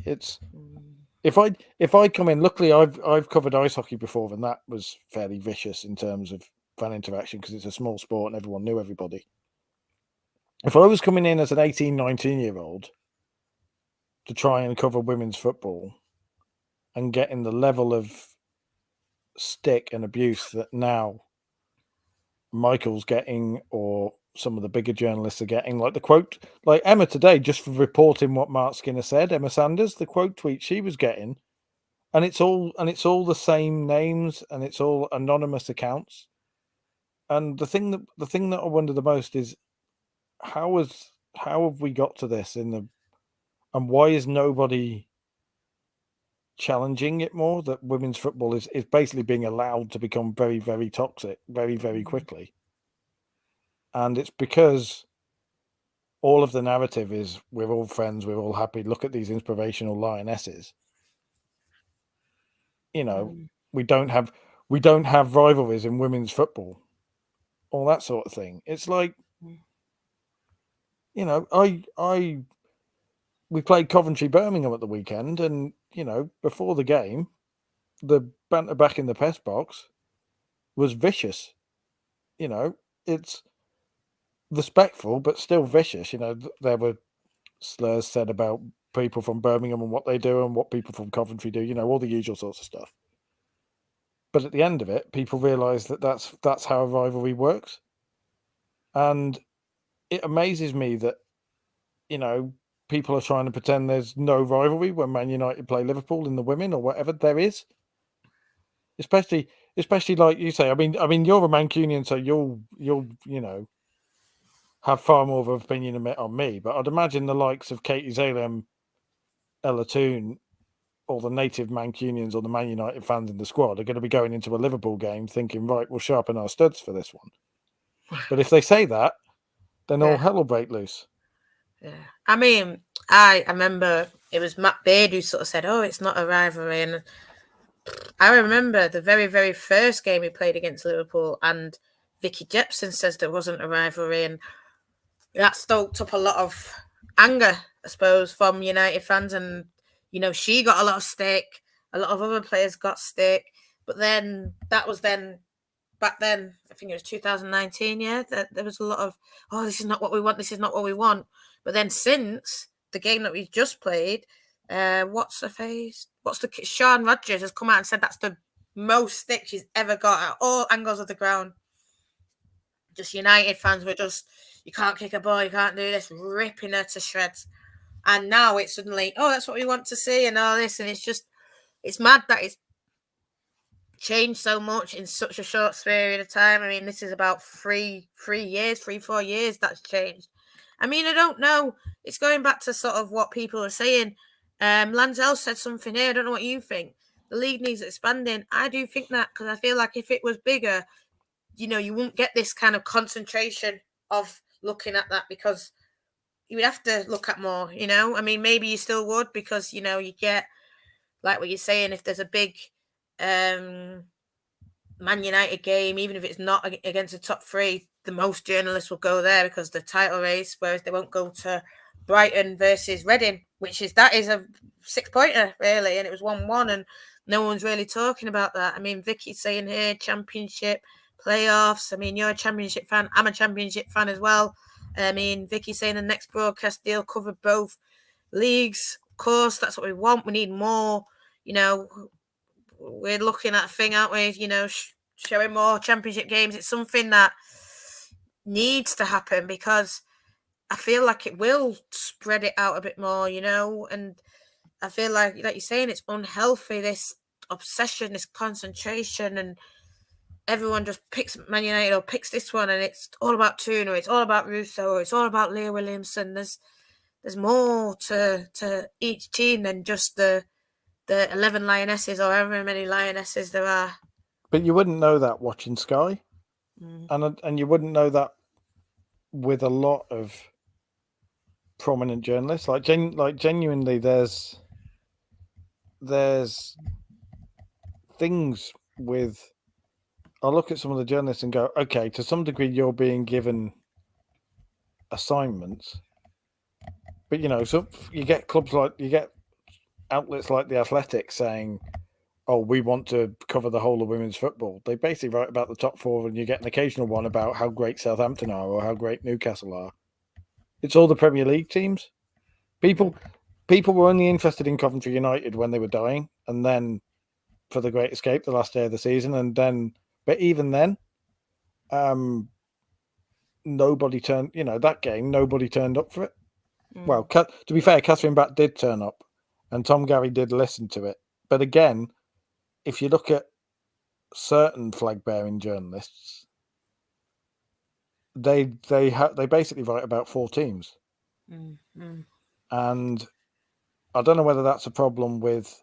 If I come in, luckily I've covered ice hockey before, and that was fairly vicious in terms of fan interaction because it's a small sport and everyone knew everybody. If I was coming in as an 18, 19-year-old to try and cover women's football and getting the level of stick and abuse that now Michael's getting, or some of the bigger journalists are getting, like the quote, like Emma today, just for reporting what Mark Skinner said, Emma Sanders, the quote tweet she was getting, and it's all the same names and it's all anonymous accounts. And the thing that I wonder the most is how have we got to this and why is nobody challenging it more, that women's football is basically being allowed to become very, very toxic very, very quickly. And it's because all of the narrative is we're all friends, we're all happy, look at these inspirational lionesses. We don't have rivalries in women's football, all that sort of thing. It's like, we played Coventry Birmingham at the weekend, and before the game, the banter back in the press box was vicious. It's respectful but still vicious. There were slurs said about people from Birmingham and what they do and what people from Coventry do, all the usual sorts of stuff. But at the end of it, people realise that that's how a rivalry works. And it amazes me that, people are trying to pretend there's no rivalry when Man United play Liverpool in the women or whatever there is. Especially like you say. I mean, you're a Mancunian, so you'll have far more of an opinion on me. But I'd imagine the likes of Katie Zalem, Ella Toon, or the native Mancunians or the Man United fans in the squad are going to be going into a Liverpool game thinking, right, we'll sharpen our studs for this one. But if they say that, then all hell will break loose. Yeah. I mean, I remember it was Matt Baird who sort of said, oh, it's not a rivalry. And I remember the very, very first game we played against Liverpool, and Vicky Jepson says there wasn't a rivalry. And that stoked up a lot of anger, I suppose, from United fans. And, she got a lot of stick. A lot of other players got stick. But then that was back then, I think it was 2019, there was a lot of, oh, this is not what we want, this is not what we want. But then since the game that we just played, what's Sean Rodgers has come out and said that's the most stick she's ever got at all angles of the ground. Just United fans were just, you can't kick a ball, you can't do this, ripping her to shreds. And now it's suddenly, oh, that's what we want to see and all this. And it's mad that it's changed so much in such a short period of time. I mean, this is about 4 years that's changed. I mean, I don't know. It's going back to sort of what people are saying. Lanzell said something here. I don't know what you think. The league needs expanding. I do think that, because I feel like if it was bigger, you wouldn't get this kind of concentration of looking at that, because, you would have to look at more, you know. I mean, maybe you still would, because, you know, you get, like what you're saying, if there's a big Man United game, even if it's not against the top three, the most journalists will go there because the title race, whereas they won't go to Brighton versus Reading, that is a 6-pointer, really, and it was 1-1, and no one's really talking about that. I mean, Vicky's saying here, Championship, playoffs. I mean, you're a Championship fan. I'm a Championship fan as well. I mean, Vicky's saying the next broadcast deal cover both leagues. Of course, that's what we want. We need more. You know, we're looking at a thing, aren't we? You know, showing more Championship games. It's something that needs to happen, because I feel like it will spread it out a bit more, you know, and I feel like you're saying, it's unhealthy, this obsession, this concentration, and everyone just picks Man United or picks this one, and it's all about Tuna, it's all about Russo, or it's all about Leah Williamson. There's more to each team than just the 11 Lionesses, or however many Lionesses there are. But you wouldn't know that watching Sky, and you wouldn't know that with a lot of prominent journalists. Like genuinely, there's things with. I look at some of the journalists and go, okay, to some degree, you're being given assignments, but you know, so you get outlets like The Athletic saying, oh, we want to cover the whole of women's football. They basically write about the top four, and you get an occasional one about how great Southampton are or how great Newcastle are. It's all the Premier League teams. People were only interested in Coventry United when they were dying, and then for the Great Escape, the last day of the season, and then, but even then, nobody turned. You know, that game, nobody turned up for it. Well, to be fair, Catherine Batt did turn up, and Tom Gary did listen to it. But again, if you look at certain flag-bearing journalists, they basically write about 4 teams, and I don't know whether that's a problem with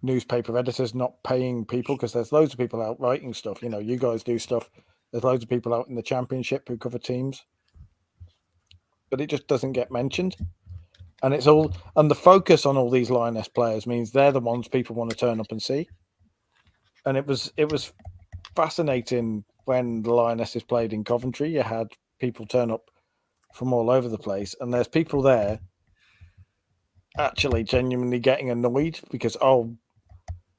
newspaper editors not paying people, because there's loads of people out writing stuff. You know, you guys do stuff. There's loads of people out in the Championship who cover teams, but it just doesn't get mentioned. And it's all, and the focus on all these Lioness players means they're the ones people want to turn up and see. And it was fascinating when the Lionesses played in Coventry. You had people turn up from all over the place, and there's people there actually genuinely getting annoyed because, oh,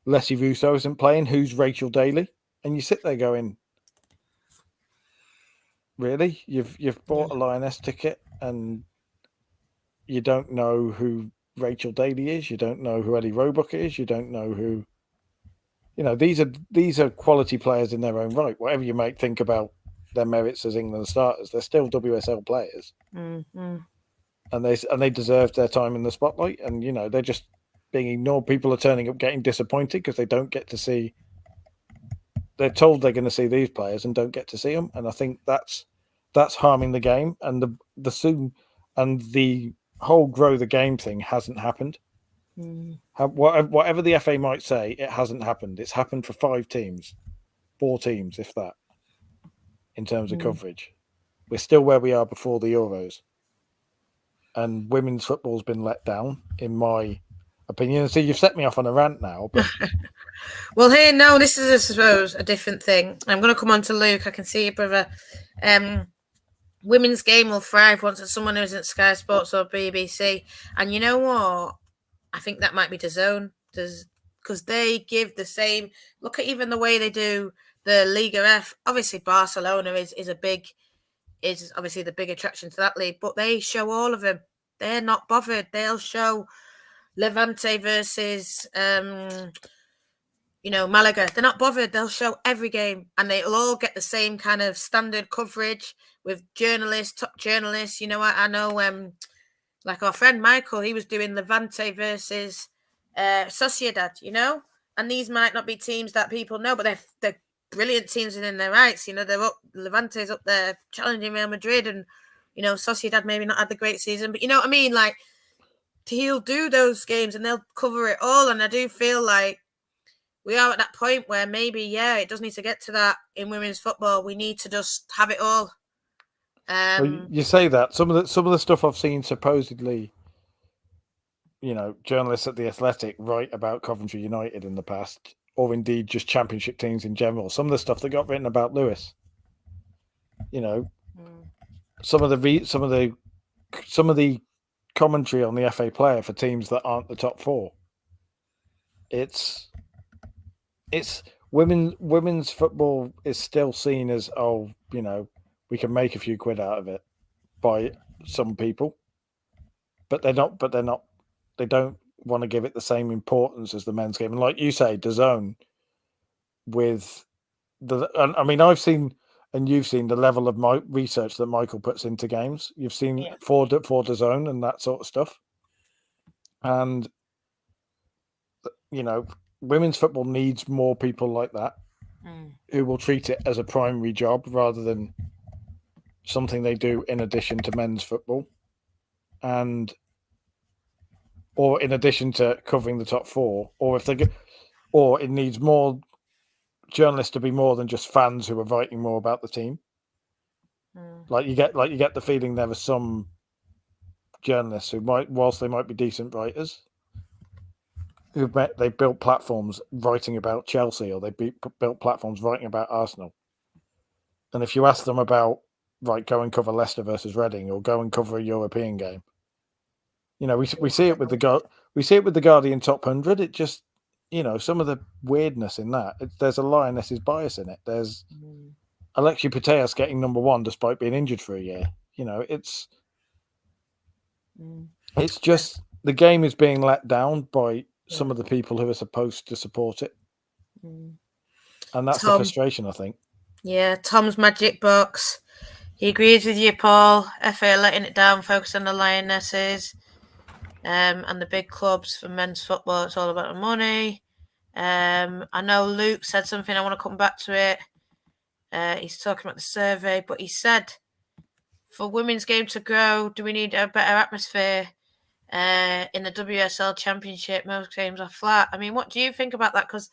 Leslie Russo isn't playing. Who's Rachel Daly? And you sit there going, really? You've bought a Lioness ticket and you don't know who Rachel Daly is. You don't know who Ellie Roebuck is. You don't know who. You know, these are quality players in their own right. Whatever you might think about their merits as England starters, they're still WSL players, and they deserve their time in the spotlight. And you know, they're just being ignored. People are turning up getting disappointed because they don't get to see. They're told they're going to see these players and don't get to see them, and I think that's harming the game. And the whole grow the game thing hasn't happened. Whatever the FA might say, it hasn't happened. It's happened for 4 teams, if that, in terms of coverage. We're still where we are before the Euros, and women's football's been let down, in my opinion. So you've set me off on a rant now, but well, here, no, this is, I suppose, a different thing. I'm going to come on to Luke. I can see you, brother. Women's game will thrive once it's someone who isn't Sky Sports or BBC. And you know what? I think that might be DAZN, because they give the same. Look at even the way they do the Liga F. Obviously, Barcelona is obviously the big attraction to that league, but they show all of them. They're not bothered. They'll show Levante versus Malaga. They're not bothered. They'll show every game, and they'll all get the same kind of standard coverage with top journalists. You know, I know, like our friend Michael, he was doing Levante versus Sociedad, you know, and these might not be teams that people know, but they're brilliant teams and in their rights. You know, Levante's up there challenging Real Madrid, and you know, Sociedad maybe not had the great season, but you know what I mean. Like, he'll do those games and they'll cover it all, and I do feel like we are at that point where maybe, it does need to get to that in women's football. We need to just have it all. Well, you say that some of the stuff I've seen supposedly, journalists at the Athletic write about Coventry United in the past, or indeed just Championship teams in general. Some of the stuff that got written about Lewis, some of the commentary on the FA Player for teams that aren't the top four. It's women's football is still seen as, we can make a few quid out of it by some people, but they're not. They don't want to give it the same importance as the men's game. And like you say, DAZN with I've seen, and you've seen the level of my research that Michael puts into games. You've seen for DAZN and that sort of stuff, and women's football needs more people like that who will treat it as a primary job rather than something they do in addition to men's football, or in addition to covering the top four, or it needs more journalists to be more than just fans who are writing more about the team. Like you get the feeling there are some journalists who whilst they might be decent writers, they built platforms writing about Chelsea, or they built platforms writing about Arsenal. And if you ask them about, go and cover Leicester versus Reading, or go and cover a European game, we see it with the Guardian Top 100. It just, some of the weirdness in that. There's a Lionesses bias in it. There's Alexi Putellas getting number one despite being injured for a year. It's just the game is being let down by some of the people who are supposed to support it, and that's the frustration, I think. Yeah, Tom's Magic Box. He agrees with you, Paul. FA letting it down, focus on the Lionesses, and the big clubs for men's football. It's all about the money. I know Luke said something. I want to come back to it. He's talking about the survey, but he said, for women's game to grow, do we need a better atmosphere? In the WSL Championship, most games are flat. I mean, what do you think about that? Because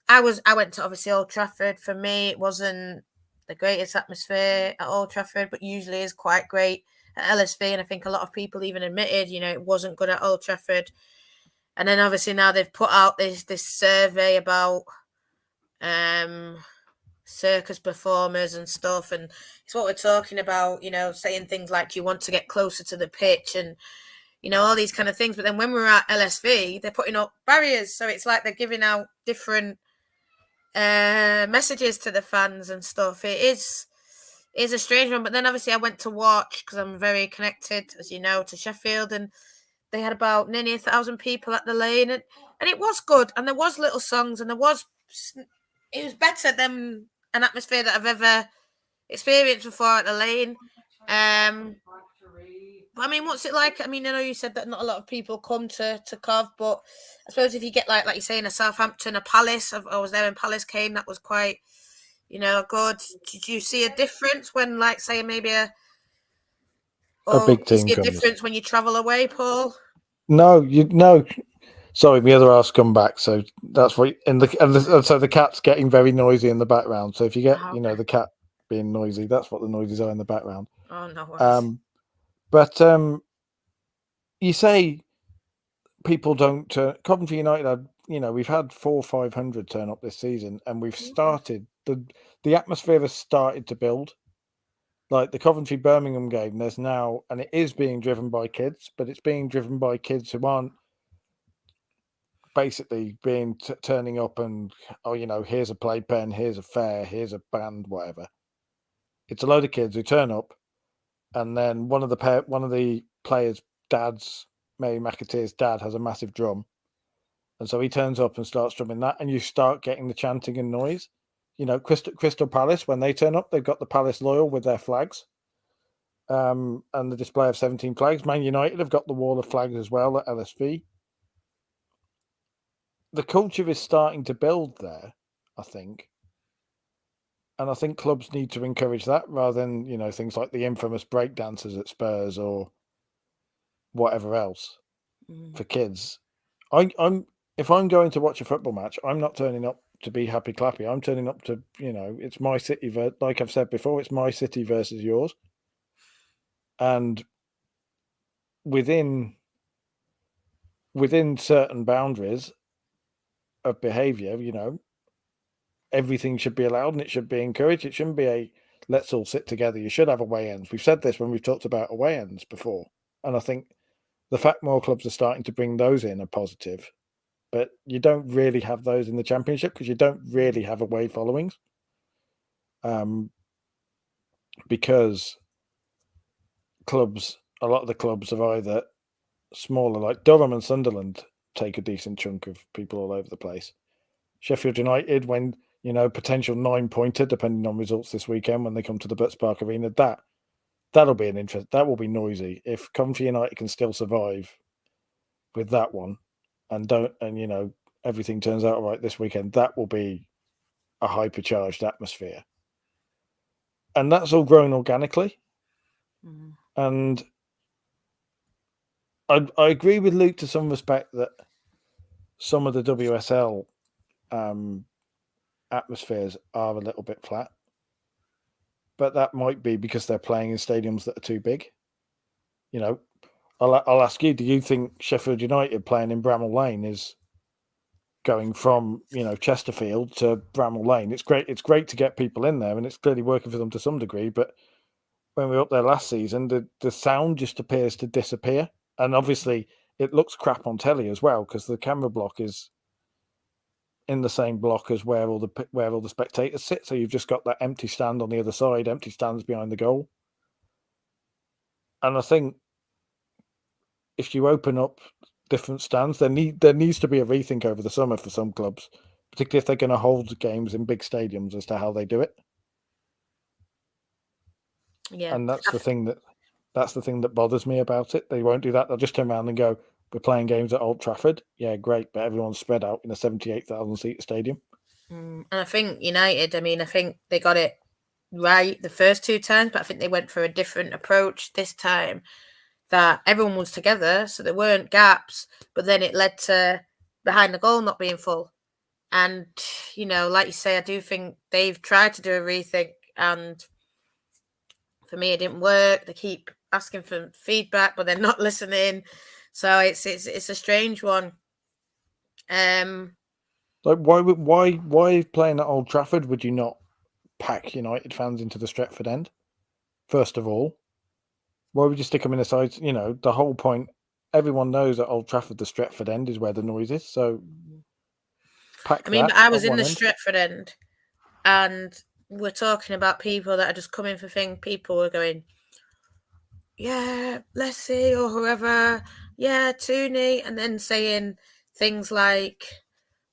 I went to obviously Old Trafford. For me, it wasn't the greatest atmosphere at Old Trafford, but usually is quite great at LSV. And I think a lot of people even admitted, it wasn't good at Old Trafford. And then obviously now they've put out this survey about circus performers and stuff, and it's what we're talking about. Saying things like you want to get closer to the pitch and all these kind of things. But then when we were at LSV, they're putting up barriers. So it's like they're giving out different messages to the fans and stuff. It is a strange one. But then obviously I went to watch, because I'm very connected, as you know, to Sheffield, and they had about nearly 1,000 people at the Lane, and it was good. And there was little songs, and it was better than an atmosphere that I've ever experienced before at the Lane. But I mean, what's it like? I mean, I know you said that not a lot of people come to Cov, but I suppose if you get like you're saying, a Southampton, a Palace. I was there when Palace came. That was quite, good. Did you see a difference when, say, maybe a big team see a comes? difference when you travel away, Paul? No, Sorry, the other half's come back, so that's what. So the cat's getting very noisy in the background. So if you get, the cat being noisy, that's what the noises are in the background. Oh, no worries. But you say people don't. Coventry United had, we've had 400 or 500 turn up this season, and we've started the atmosphere has started to build. Like the Coventry Birmingham game, there's now, and it is being driven by kids, but it's being driven by kids who aren't basically turning up and, here's a playpen, here's a fair, here's a band, whatever. It's a load of kids who turn up, and then one of the players' dads, Mary McAteer's dad, has a massive drum, and so he turns up and starts drumming that, and you start getting the chanting and noise. Crystal Palace, when they turn up, they've got the Palace Loyal with their flags, and the display of 17 flags. Man United have got the wall of flags as well at LSV. The culture is starting to build there, I think. And I think clubs need to encourage that rather than, things like the infamous breakdancers at Spurs or whatever else for kids. If I'm going to watch a football match, I'm not turning up to be happy clappy. I'm turning up to, it's my city. Like I've said before, it's my city versus yours. and within certain boundaries of behaviour, everything should be allowed and it should be encouraged. It shouldn't be a let's all sit together. You should have away ends. We've said this when we've talked about away ends before, and I think the fact more clubs are starting to bring those in are positive. But you don't really have those in the Championship because you don't really have away followings. Because a lot of the clubs are either smaller, like Durham and Sunderland take a decent chunk of people all over the place. Sheffield United, when, potential 9-pointer, depending on results this weekend, when they come to the Butts Park Arena, that'll be an interest. That will be noisy. If Coventry United can still survive with that one and everything turns out all right this weekend, that will be a hypercharged atmosphere. And that's all grown organically. Mm. And I agree with Luke to some respect that some of the WSL atmospheres are a little bit flat. But that might be because they're playing in stadiums that are too big. I'll ask you, do you think Sheffield United playing in Bramall Lane is going from, Chesterfield to Bramall Lane? It's great to get people in there, and it's clearly working for them to some degree. But when we were up there last season, the sound just appears to disappear. And obviously it looks crap on telly as well because the camera block is in the same block as where all the spectators sit. So you've just got that empty stand on the other side, empty stands behind the goal. And I think if you open up different stands, there needs to be a rethink over the summer for some clubs, particularly if they're going to hold games in big stadiums, as to how they do it. Yeah, and that's the thing that bothers me about it. They won't do that. They'll just turn around and go, "We're playing games at Old Trafford." Yeah, great, but everyone's spread out in a 78,000 seat stadium. And I think United, I think they got it right the first two times, but I think they went for a different approach this time, that everyone was together, so there weren't gaps, but then it led to behind the goal not being full. And, like you say, I do think they've tried to do a rethink, and for me, it didn't work. They keep asking for feedback, but they're not listening. So it's a strange one. Like, why playing at Old Trafford would you not pack United fans into the Stretford end? First of all, why would you stick them in the sides? The whole point. Everyone knows at Old Trafford the Stretford end is where the noise is. So pack that. I was at in the one end. Stretford end, and we're talking about people that are just coming for things. People were going, yeah, Leslie or whoever, yeah, Tooney, and then saying things like,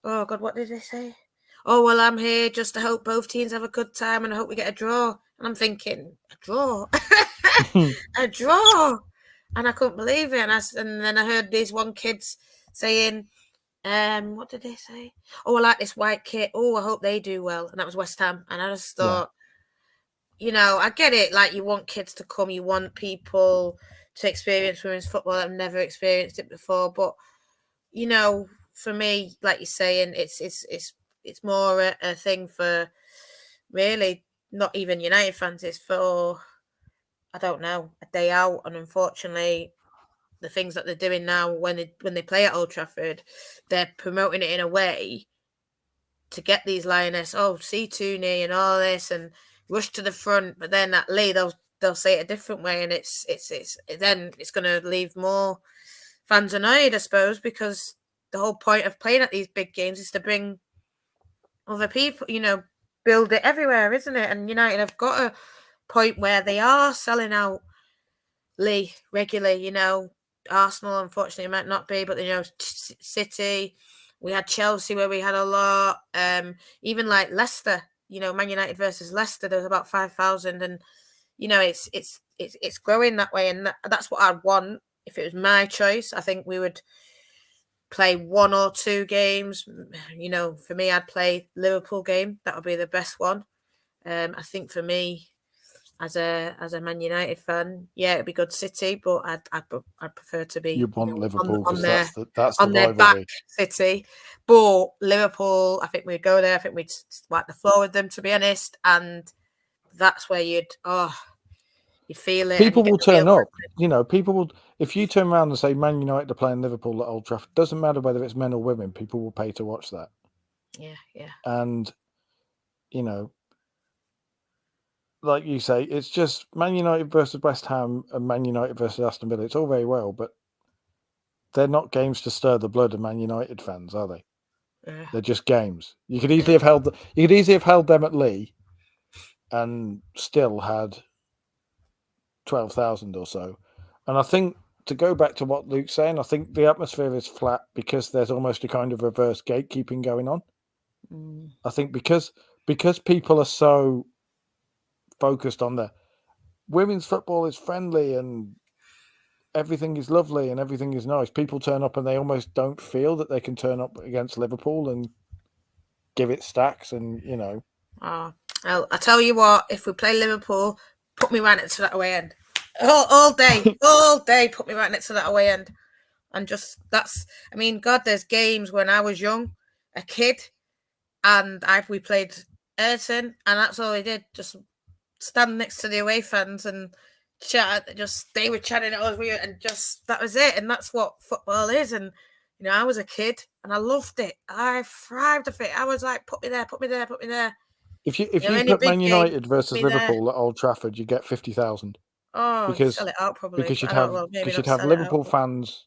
oh God, what did they say? Oh, well, I'm here just to hope both teams have a good time and I hope we get a draw. And I'm thinking, a draw? A draw? And I couldn't believe it. And then I heard these one kids saying, what did they say? Oh, I like this white kit. Oh, I hope they do well. And that was West Ham. And I just thought, I get it. Like, you want kids to come, you want people to experience women's football that have never experienced it before. But, for me, like you're saying, it's more a thing for really not even United fans. It's for, I don't know, a day out. And unfortunately, the things that they're doing now when they play at Old Trafford, they're promoting it in a way to get these Lionesses, see Tooney and all this, and rush to the front. But then at Lee, they'll say it a different way, and it's going to leave more fans annoyed, I suppose, because the whole point of playing at these big games is to bring other people, build it everywhere, isn't it? And United have got a point where they are selling out Lee regularly. Arsenal, unfortunately, might not be, but City. We had Chelsea where we had a lot. Even like Leicester, Man United versus Leicester, there was about 5,000, and it's growing that way, and that's what I'd want if it was my choice. I think we would play one or two games. For me, I'd play Liverpool game. That would be the best one. I think for me, as a Man United fan, yeah, it'd be good City, but I'd prefer to be You want Liverpool on because their that's on the their back rivalry. City. But Liverpool, I think we'd go there. I think we'd wipe the floor with them, to be honest, and that's where You feel it, and People you get will the real turn up. passion. People will. If you turn around and say Man United are playing Liverpool at Old Trafford, doesn't matter whether it's men or women. People will pay to watch that. Yeah. And like you say, it's just Man United versus West Ham and Man United versus Aston Villa. It's all very well, but they're not games to stir the blood of Man United fans, are they? Yeah. They're just games. You could easily have held them at Lee, and still had 12,000 or so. And I think, to go back to what Luke's saying, I think the atmosphere is flat because there's almost a kind of reverse gatekeeping going on. I think because people are so focused on the women's football is friendly and everything is lovely and everything is nice, people turn up and they almost don't feel that they can turn up against Liverpool and give it stacks. And Oh, well, I tell you what, if we play Liverpool, put me right next to that away end. All day, put me right next to that away end. And just, I mean, God, there's games when I was young, a kid, and we played Everton, and that's all I did, just stand next to the away fans and chat. They were chatting at us, and just, that was it. And that's what football is. And I was a kid and I loved it. I thrived off it. I was like, put me there, put me there, put me there. if you Any put big Man game, United put versus me there. Liverpool at Old Trafford, you get 50,000. Oh, sell because it out probably. because I don't. Well, maybe you'd not have sell it out. Liverpool fans.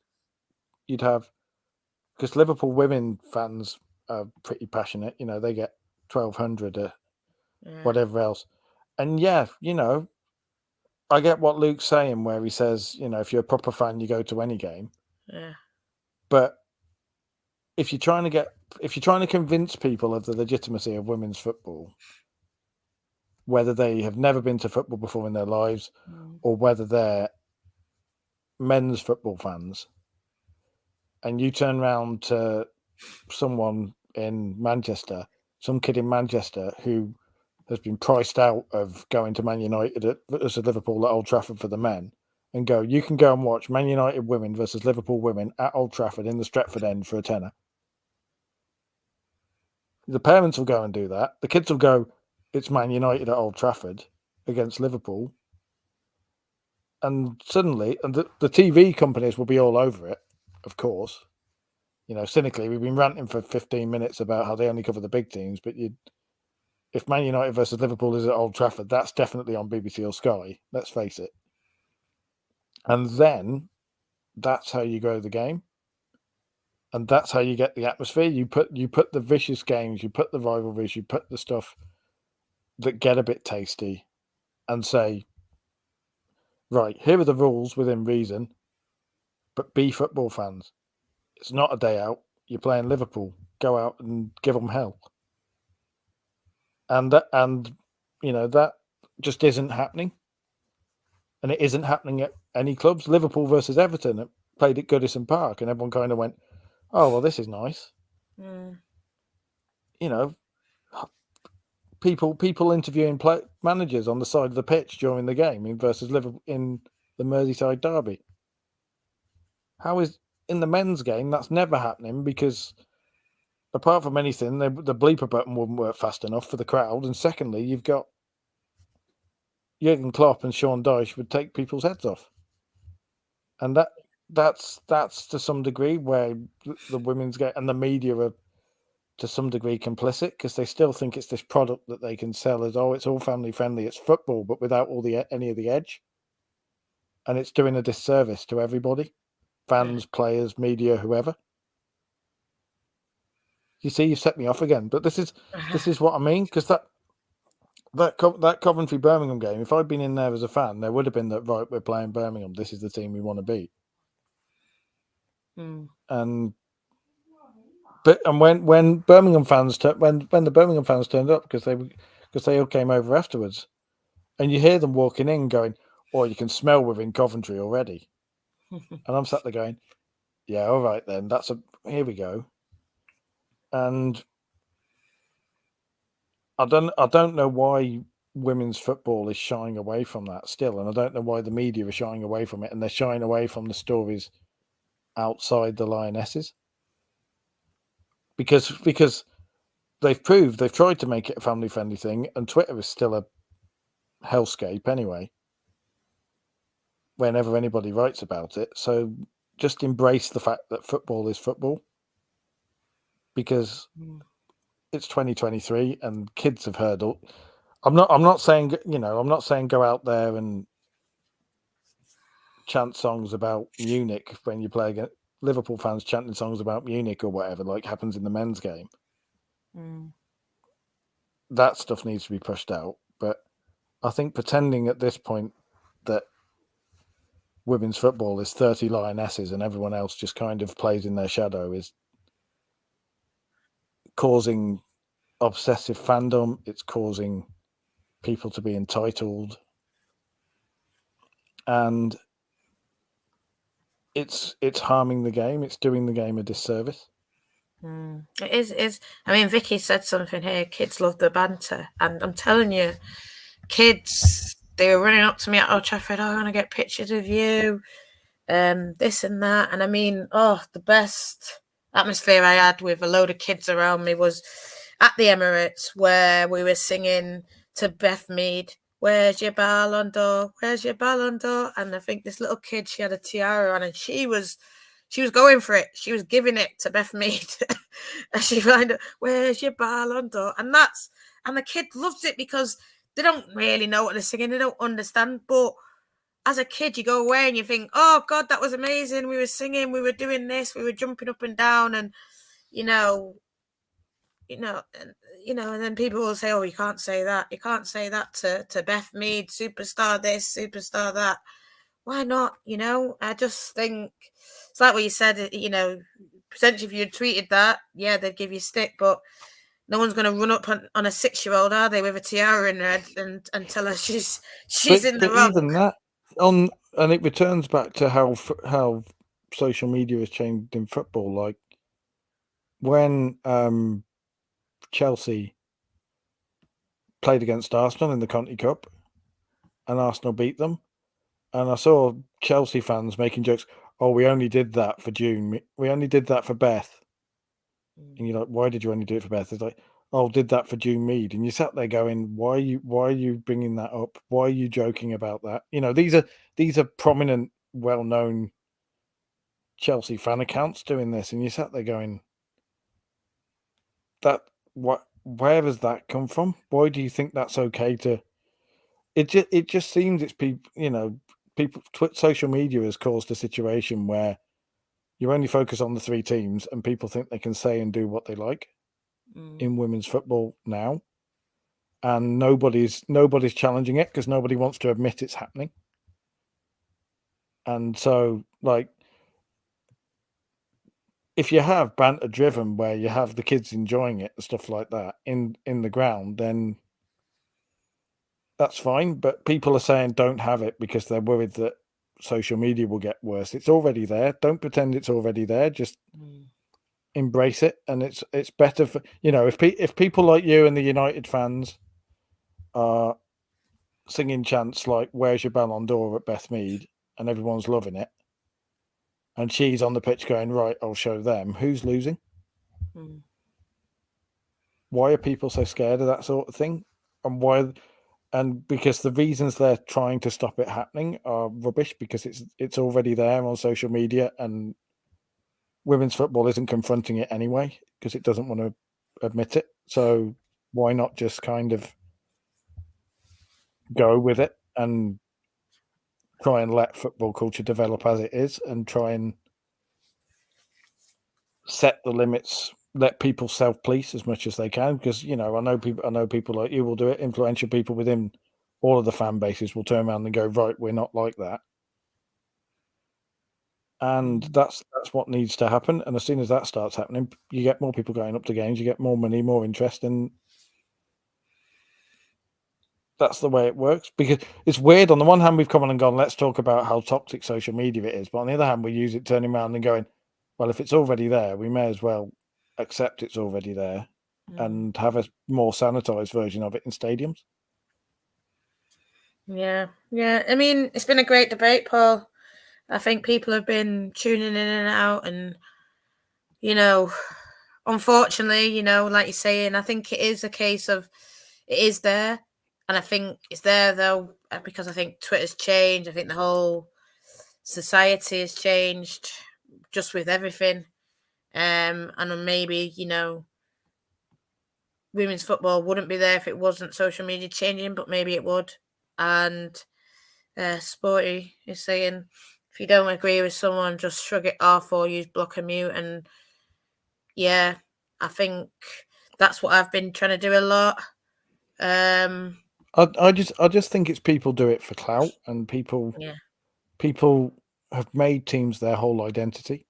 You'd have, because Liverpool women fans are pretty passionate. They get 1,200 or whatever else. And I get what Luke's saying, where he says, if you're a proper fan, you go to any game. Yeah. But if you're trying to convince people of the legitimacy of women's football, whether they have never been to football before in their lives, or whether they're men's football fans, and you turn around to someone in Manchester, some kid in Manchester who has been priced out of going to Man United versus Liverpool at Old Trafford for the men, and go, you can go and watch Man United women versus Liverpool women at Old Trafford in the Stretford end for a tenner. The parents will go and do that. The kids will go, it's Man United at Old Trafford against Liverpool. And suddenly, and the TV companies will be all over it, of course. Cynically, we've been ranting for 15 minutes about how they only cover the big teams, but if Man United versus Liverpool is at Old Trafford, that's definitely on BBC or Sky, let's face it. And then that's how you grow the game. And that's how you get the atmosphere. You put the vicious games, you put the rivalries, you put the stuff that get a bit tasty, and say, right, here are the rules within reason, but be football fans. It's not a day out. You're playing Liverpool. Go out and give them hell. And that just isn't happening. And it isn't happening at any clubs. Liverpool versus Everton played at Goodison Park, and everyone kind of went, oh, well, this is nice. People interviewing managers on the side of the pitch during the game versus Liverpool in the Merseyside derby. How is, in the men's game, that's never happening, because apart from anything, the bleeper button wouldn't work fast enough for the crowd. And secondly, you've got Jurgen Klopp and Sean Dyche would take people's heads off. And that's to some degree where the women's game and the media are to some degree complicit, because they still think it's this product that they can sell as, oh, it's all family friendly, it's football, but without any of the edge. And it's doing a disservice to everybody, fans, players, media, whoever. You see, you set me off again, but this is what I mean, because that Coventry Birmingham game, if I'd been in there as a fan, there would have been that, right, we're playing Birmingham, this is the team we want to beat. And when Birmingham fans when the Birmingham fans turned up, because they all came over afterwards, and you hear them walking in going, oh, you can smell within Coventry already. And I'm sat there going, yeah, all right then, here we go. And I don't know why women's football is shying away from that still, and I don't know why the media are shying away from it, and they're shying away from the stories outside the Lionesses, because they've tried to make it a family friendly thing, and Twitter is still a hellscape anyway. whenever anybody writes about it. So just embrace the fact that football is football, because it's 2023 and kids have heard all. I'm not saying, I'm not saying go out there and chant songs about Munich when you play against Liverpool fans chanting songs about Munich or whatever, like happens in the men's game. That stuff needs to be pushed out. But I think pretending at this point that women's football is 30 Lionesses and everyone else just kind of plays in their shadow is causing obsessive fandom. It's causing people to be entitled, and it's harming the game. It's doing the game a disservice. It is. I mean, Vicky said something here. Kids love the banter, and I'm telling you, kids, they were running up to me at Old Trafford. I want to get pictures of you, this and that. And I mean, the best atmosphere I had with a load of kids around me was at the Emirates, where we were singing to Beth Mead, "Where's your Ballon d'Or? Where's your Ballon d'Or?" And I think this little kid, she had a tiara on, and she was going for it. She was giving it to Beth Mead. And she found out, "Where's your Ballon d'Or?" And the kid loves it because they don't really know what they're singing. They don't understand. But as a kid, you go away and you think, "Oh God, that was amazing. We were singing, we were doing this, we were jumping up and down." And, and then people will say, "Oh, you can't say that. You can't say that to Beth Mead, superstar this, superstar that." Why not? I just think it's like what you said, potentially if you had tweeted that, yeah, they'd give you stick, but no one's going to run up on a 6-year-old, are they, with a tiara in her head and tell her she's in the wrong. Even that, and it returns back to how social media has changed in football. Like when Chelsea played against Arsenal in the Conti Cup, and Arsenal beat them, and I saw Chelsea fans making jokes. "Oh, we only did that for June. We only did that for Beth." And you're like, "Why did you only do it for Beth?" It's like, "Oh, did that for June Mead." And you sat there going, "Why are you bringing that up? Why are you joking about that?" These are prominent, well-known Chelsea fan accounts doing this, and you sat there going, where does that come from? Why do you think that's okay to? It just seems it's people. Social media has caused a situation where you only focus on the 3 teams, and people think they can say and do what they like in women's football now, and nobody's challenging it because nobody wants to admit it's happening. And so, like, if you have banter driven where you have the kids enjoying it and stuff like that in the ground, then that's fine. But people are saying don't have it because they're worried that social media will get worse. It's already there. Don't pretend it's already there. Just embrace it. And it's better for, if people like you and the United fans are singing chants like "Where's your Ballon d'Or" at Beth Mead and everyone's loving it, and she's on the pitch going, "Right, I'll show them," who's losing? Why are people so scared of that sort of thing? And because the reasons they're trying to stop it happening are rubbish, because it's already there on social media, and women's football isn't confronting it anyway because it doesn't want to admit it. So why not just kind of go with it and try and let football culture develop as it is, and try and set the limits, let people self-police as much as they can, because I know people like you will do it. Influential people within all of the fan bases will turn around and go, "Right, we're not like that." And that's what needs to happen. And as soon as that starts happening, you get more people going up to games, you get more money, more interest, and that's the way it works. Because it's weird. On the one hand, we've come on and gone, let's talk about how toxic social media it is. But on the other hand, we use it turning around and going, well, if it's already there, we may as well accept it's already there and have a more sanitized version of it in stadiums. Yeah. I mean, it's been a great debate, Paul. I think people have been tuning in and out, and unfortunately, like you're saying, I think it is a case of it is there, and I think it's there though because I think Twitter's changed. I think the whole society has changed just with everything. And maybe, women's football wouldn't be there if it wasn't social media changing, but maybe it would. And Sporty is saying, if you don't agree with someone, just shrug it off or use block and mute. And yeah, I think that's what I've been trying to do a lot. I just think it's people do it for clout, and people have made teams their whole identity.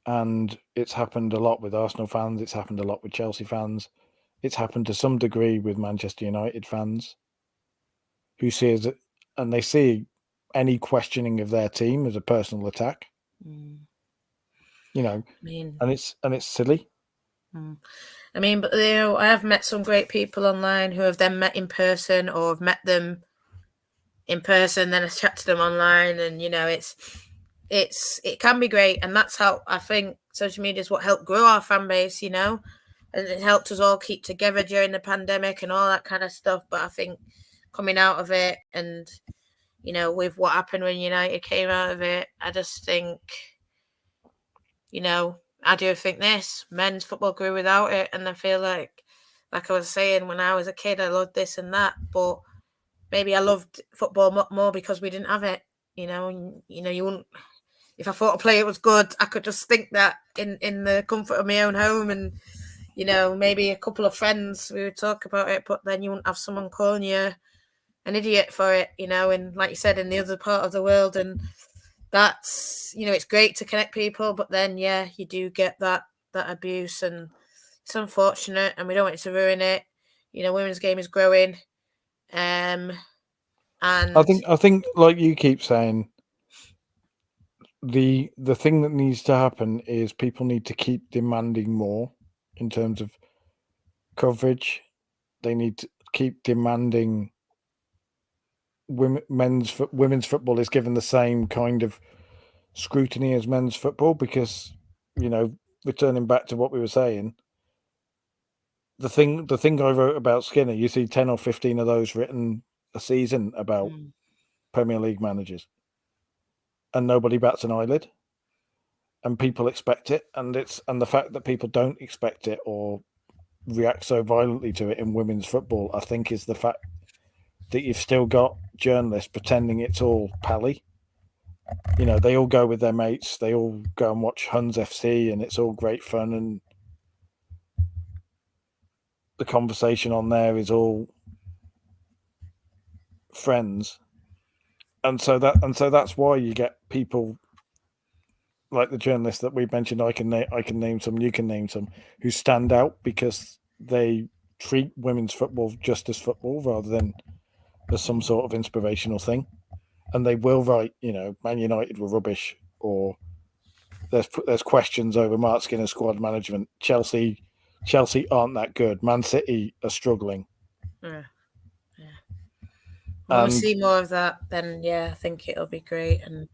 And it's happened a lot with Arsenal fans. It's happened a lot with Chelsea fans. It's happened to some degree with Manchester United fans, who sees it and they see any questioning of their team as a personal attack. And it's silly. But I have met some great people online who have then met in person, or have met them in person, then I chat to them online, and it can be great, and that's how I think social media is what helped grow our fan base, and it helped us all keep together during the pandemic and all that kind of stuff. But I think coming out of it, and with what happened when United came out of it, I just think, I do think this men's football grew without it, and I feel like I was saying, when I was a kid, I loved this and that, but maybe I loved football more because we didn't have it. You wouldn't. If I thought a player was good, I could just think that in the comfort of my own home, and maybe a couple of friends, we would talk about it, but then you wouldn't have someone calling you an idiot for it, and like you said, in the other part of the world. And that's, it's great to connect people, but then you do get that abuse, and it's unfortunate, and we don't want it to ruin it. Women's game is growing, and I think like you keep saying, the thing that needs to happen is people need to keep demanding more in terms of coverage. They need to keep demanding women's football is given the same kind of scrutiny as men's football, because returning back to what we were saying, the thing I wrote about Skinner, you see 10 or 15 of those written a season about Premier League managers, and nobody bats an eyelid, and people expect it, and the fact that people don't expect it or react so violently to it in women's football, I think, is the fact that you've still got journalists pretending it's all pally. They all go with their mates, they all go and watch Huns FC, and it's all great fun, and the conversation on there is all friends. And so that's why you get people like the journalists that we mentioned. I can name some, you can name some, who stand out because they treat women's football just as football rather than as some sort of inspirational thing. And they will write, Man United were rubbish, or there's questions over Mark Skinner's squad management. Chelsea aren't that good. Man City are struggling. Yeah. When we see more of that, then I think it'll be great. And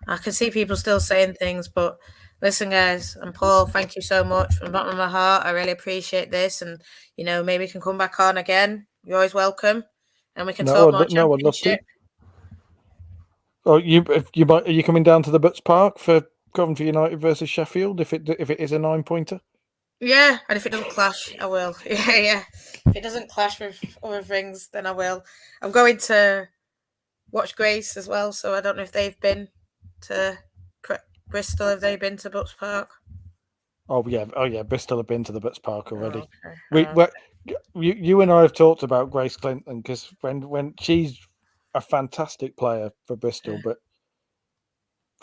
I can see people still saying things, but listen, guys, and Paul, thank you so much from the bottom of my heart. I really appreciate this, and maybe we can come back on again. You're always welcome, and we can talk more championship. I'd love to. Oh, are you coming down to the Butts Park for Coventry United versus Sheffield if it is a 9-pointer? Yeah, and if it doesn't clash, I will. Yeah. If it doesn't clash with other things, then I will. I'm going to watch Grace as well, so I don't know if they've been to Bristol. Have they been to Butts Park? Oh yeah, Bristol have been to the Butts Park already. Okay. You and I have talked about Grace Clinton, because when she's a fantastic player for Bristol, but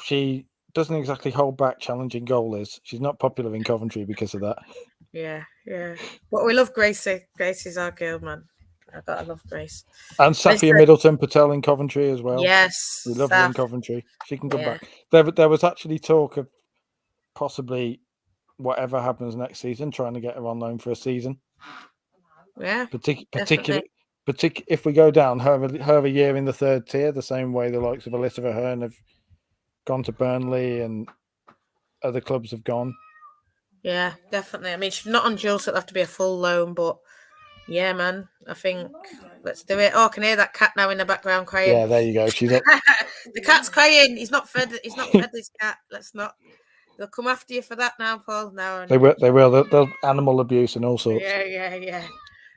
she doesn't exactly hold back challenging goalies. She's not popular in Coventry because of that. Yeah. But we love Grace. Grace is our girl, man. I love Grace. And Safia Middleton Patel in Coventry as well. Yes. We love her in Coventry. She can come back. There was actually talk of possibly, whatever happens next season, trying to get her on loan for a season. Yeah. Particularly if we go down her a year in the third tier, the same way the likes of Alyssa Ahern have gone to Burnley and other clubs have gone. Yeah, definitely. I mean, she's not on dual, so it'll have to be a full loan, but Yeah, man. I think let's do it. Oh, I can hear that cat now in the background crying. Yeah, there you go. She's up. The cat's crying. He's not fed. He's not fed this cat. Let's not. They'll come after you for that now, Paul. No. They will. They will. They'll animal abuse and all sorts. Yeah.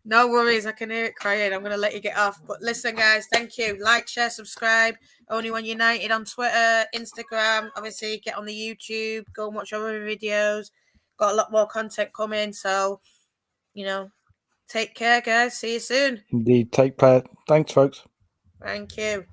No worries. I can hear it crying. I'm going to let you get off. But listen, guys, thank you. Like, share, subscribe. Only One United on Twitter, Instagram. Obviously, get on the YouTube. Go and watch our other videos. Got a lot more content coming. So, take care, guys. See you soon. Indeed. Take care. Thanks, folks. Thank you.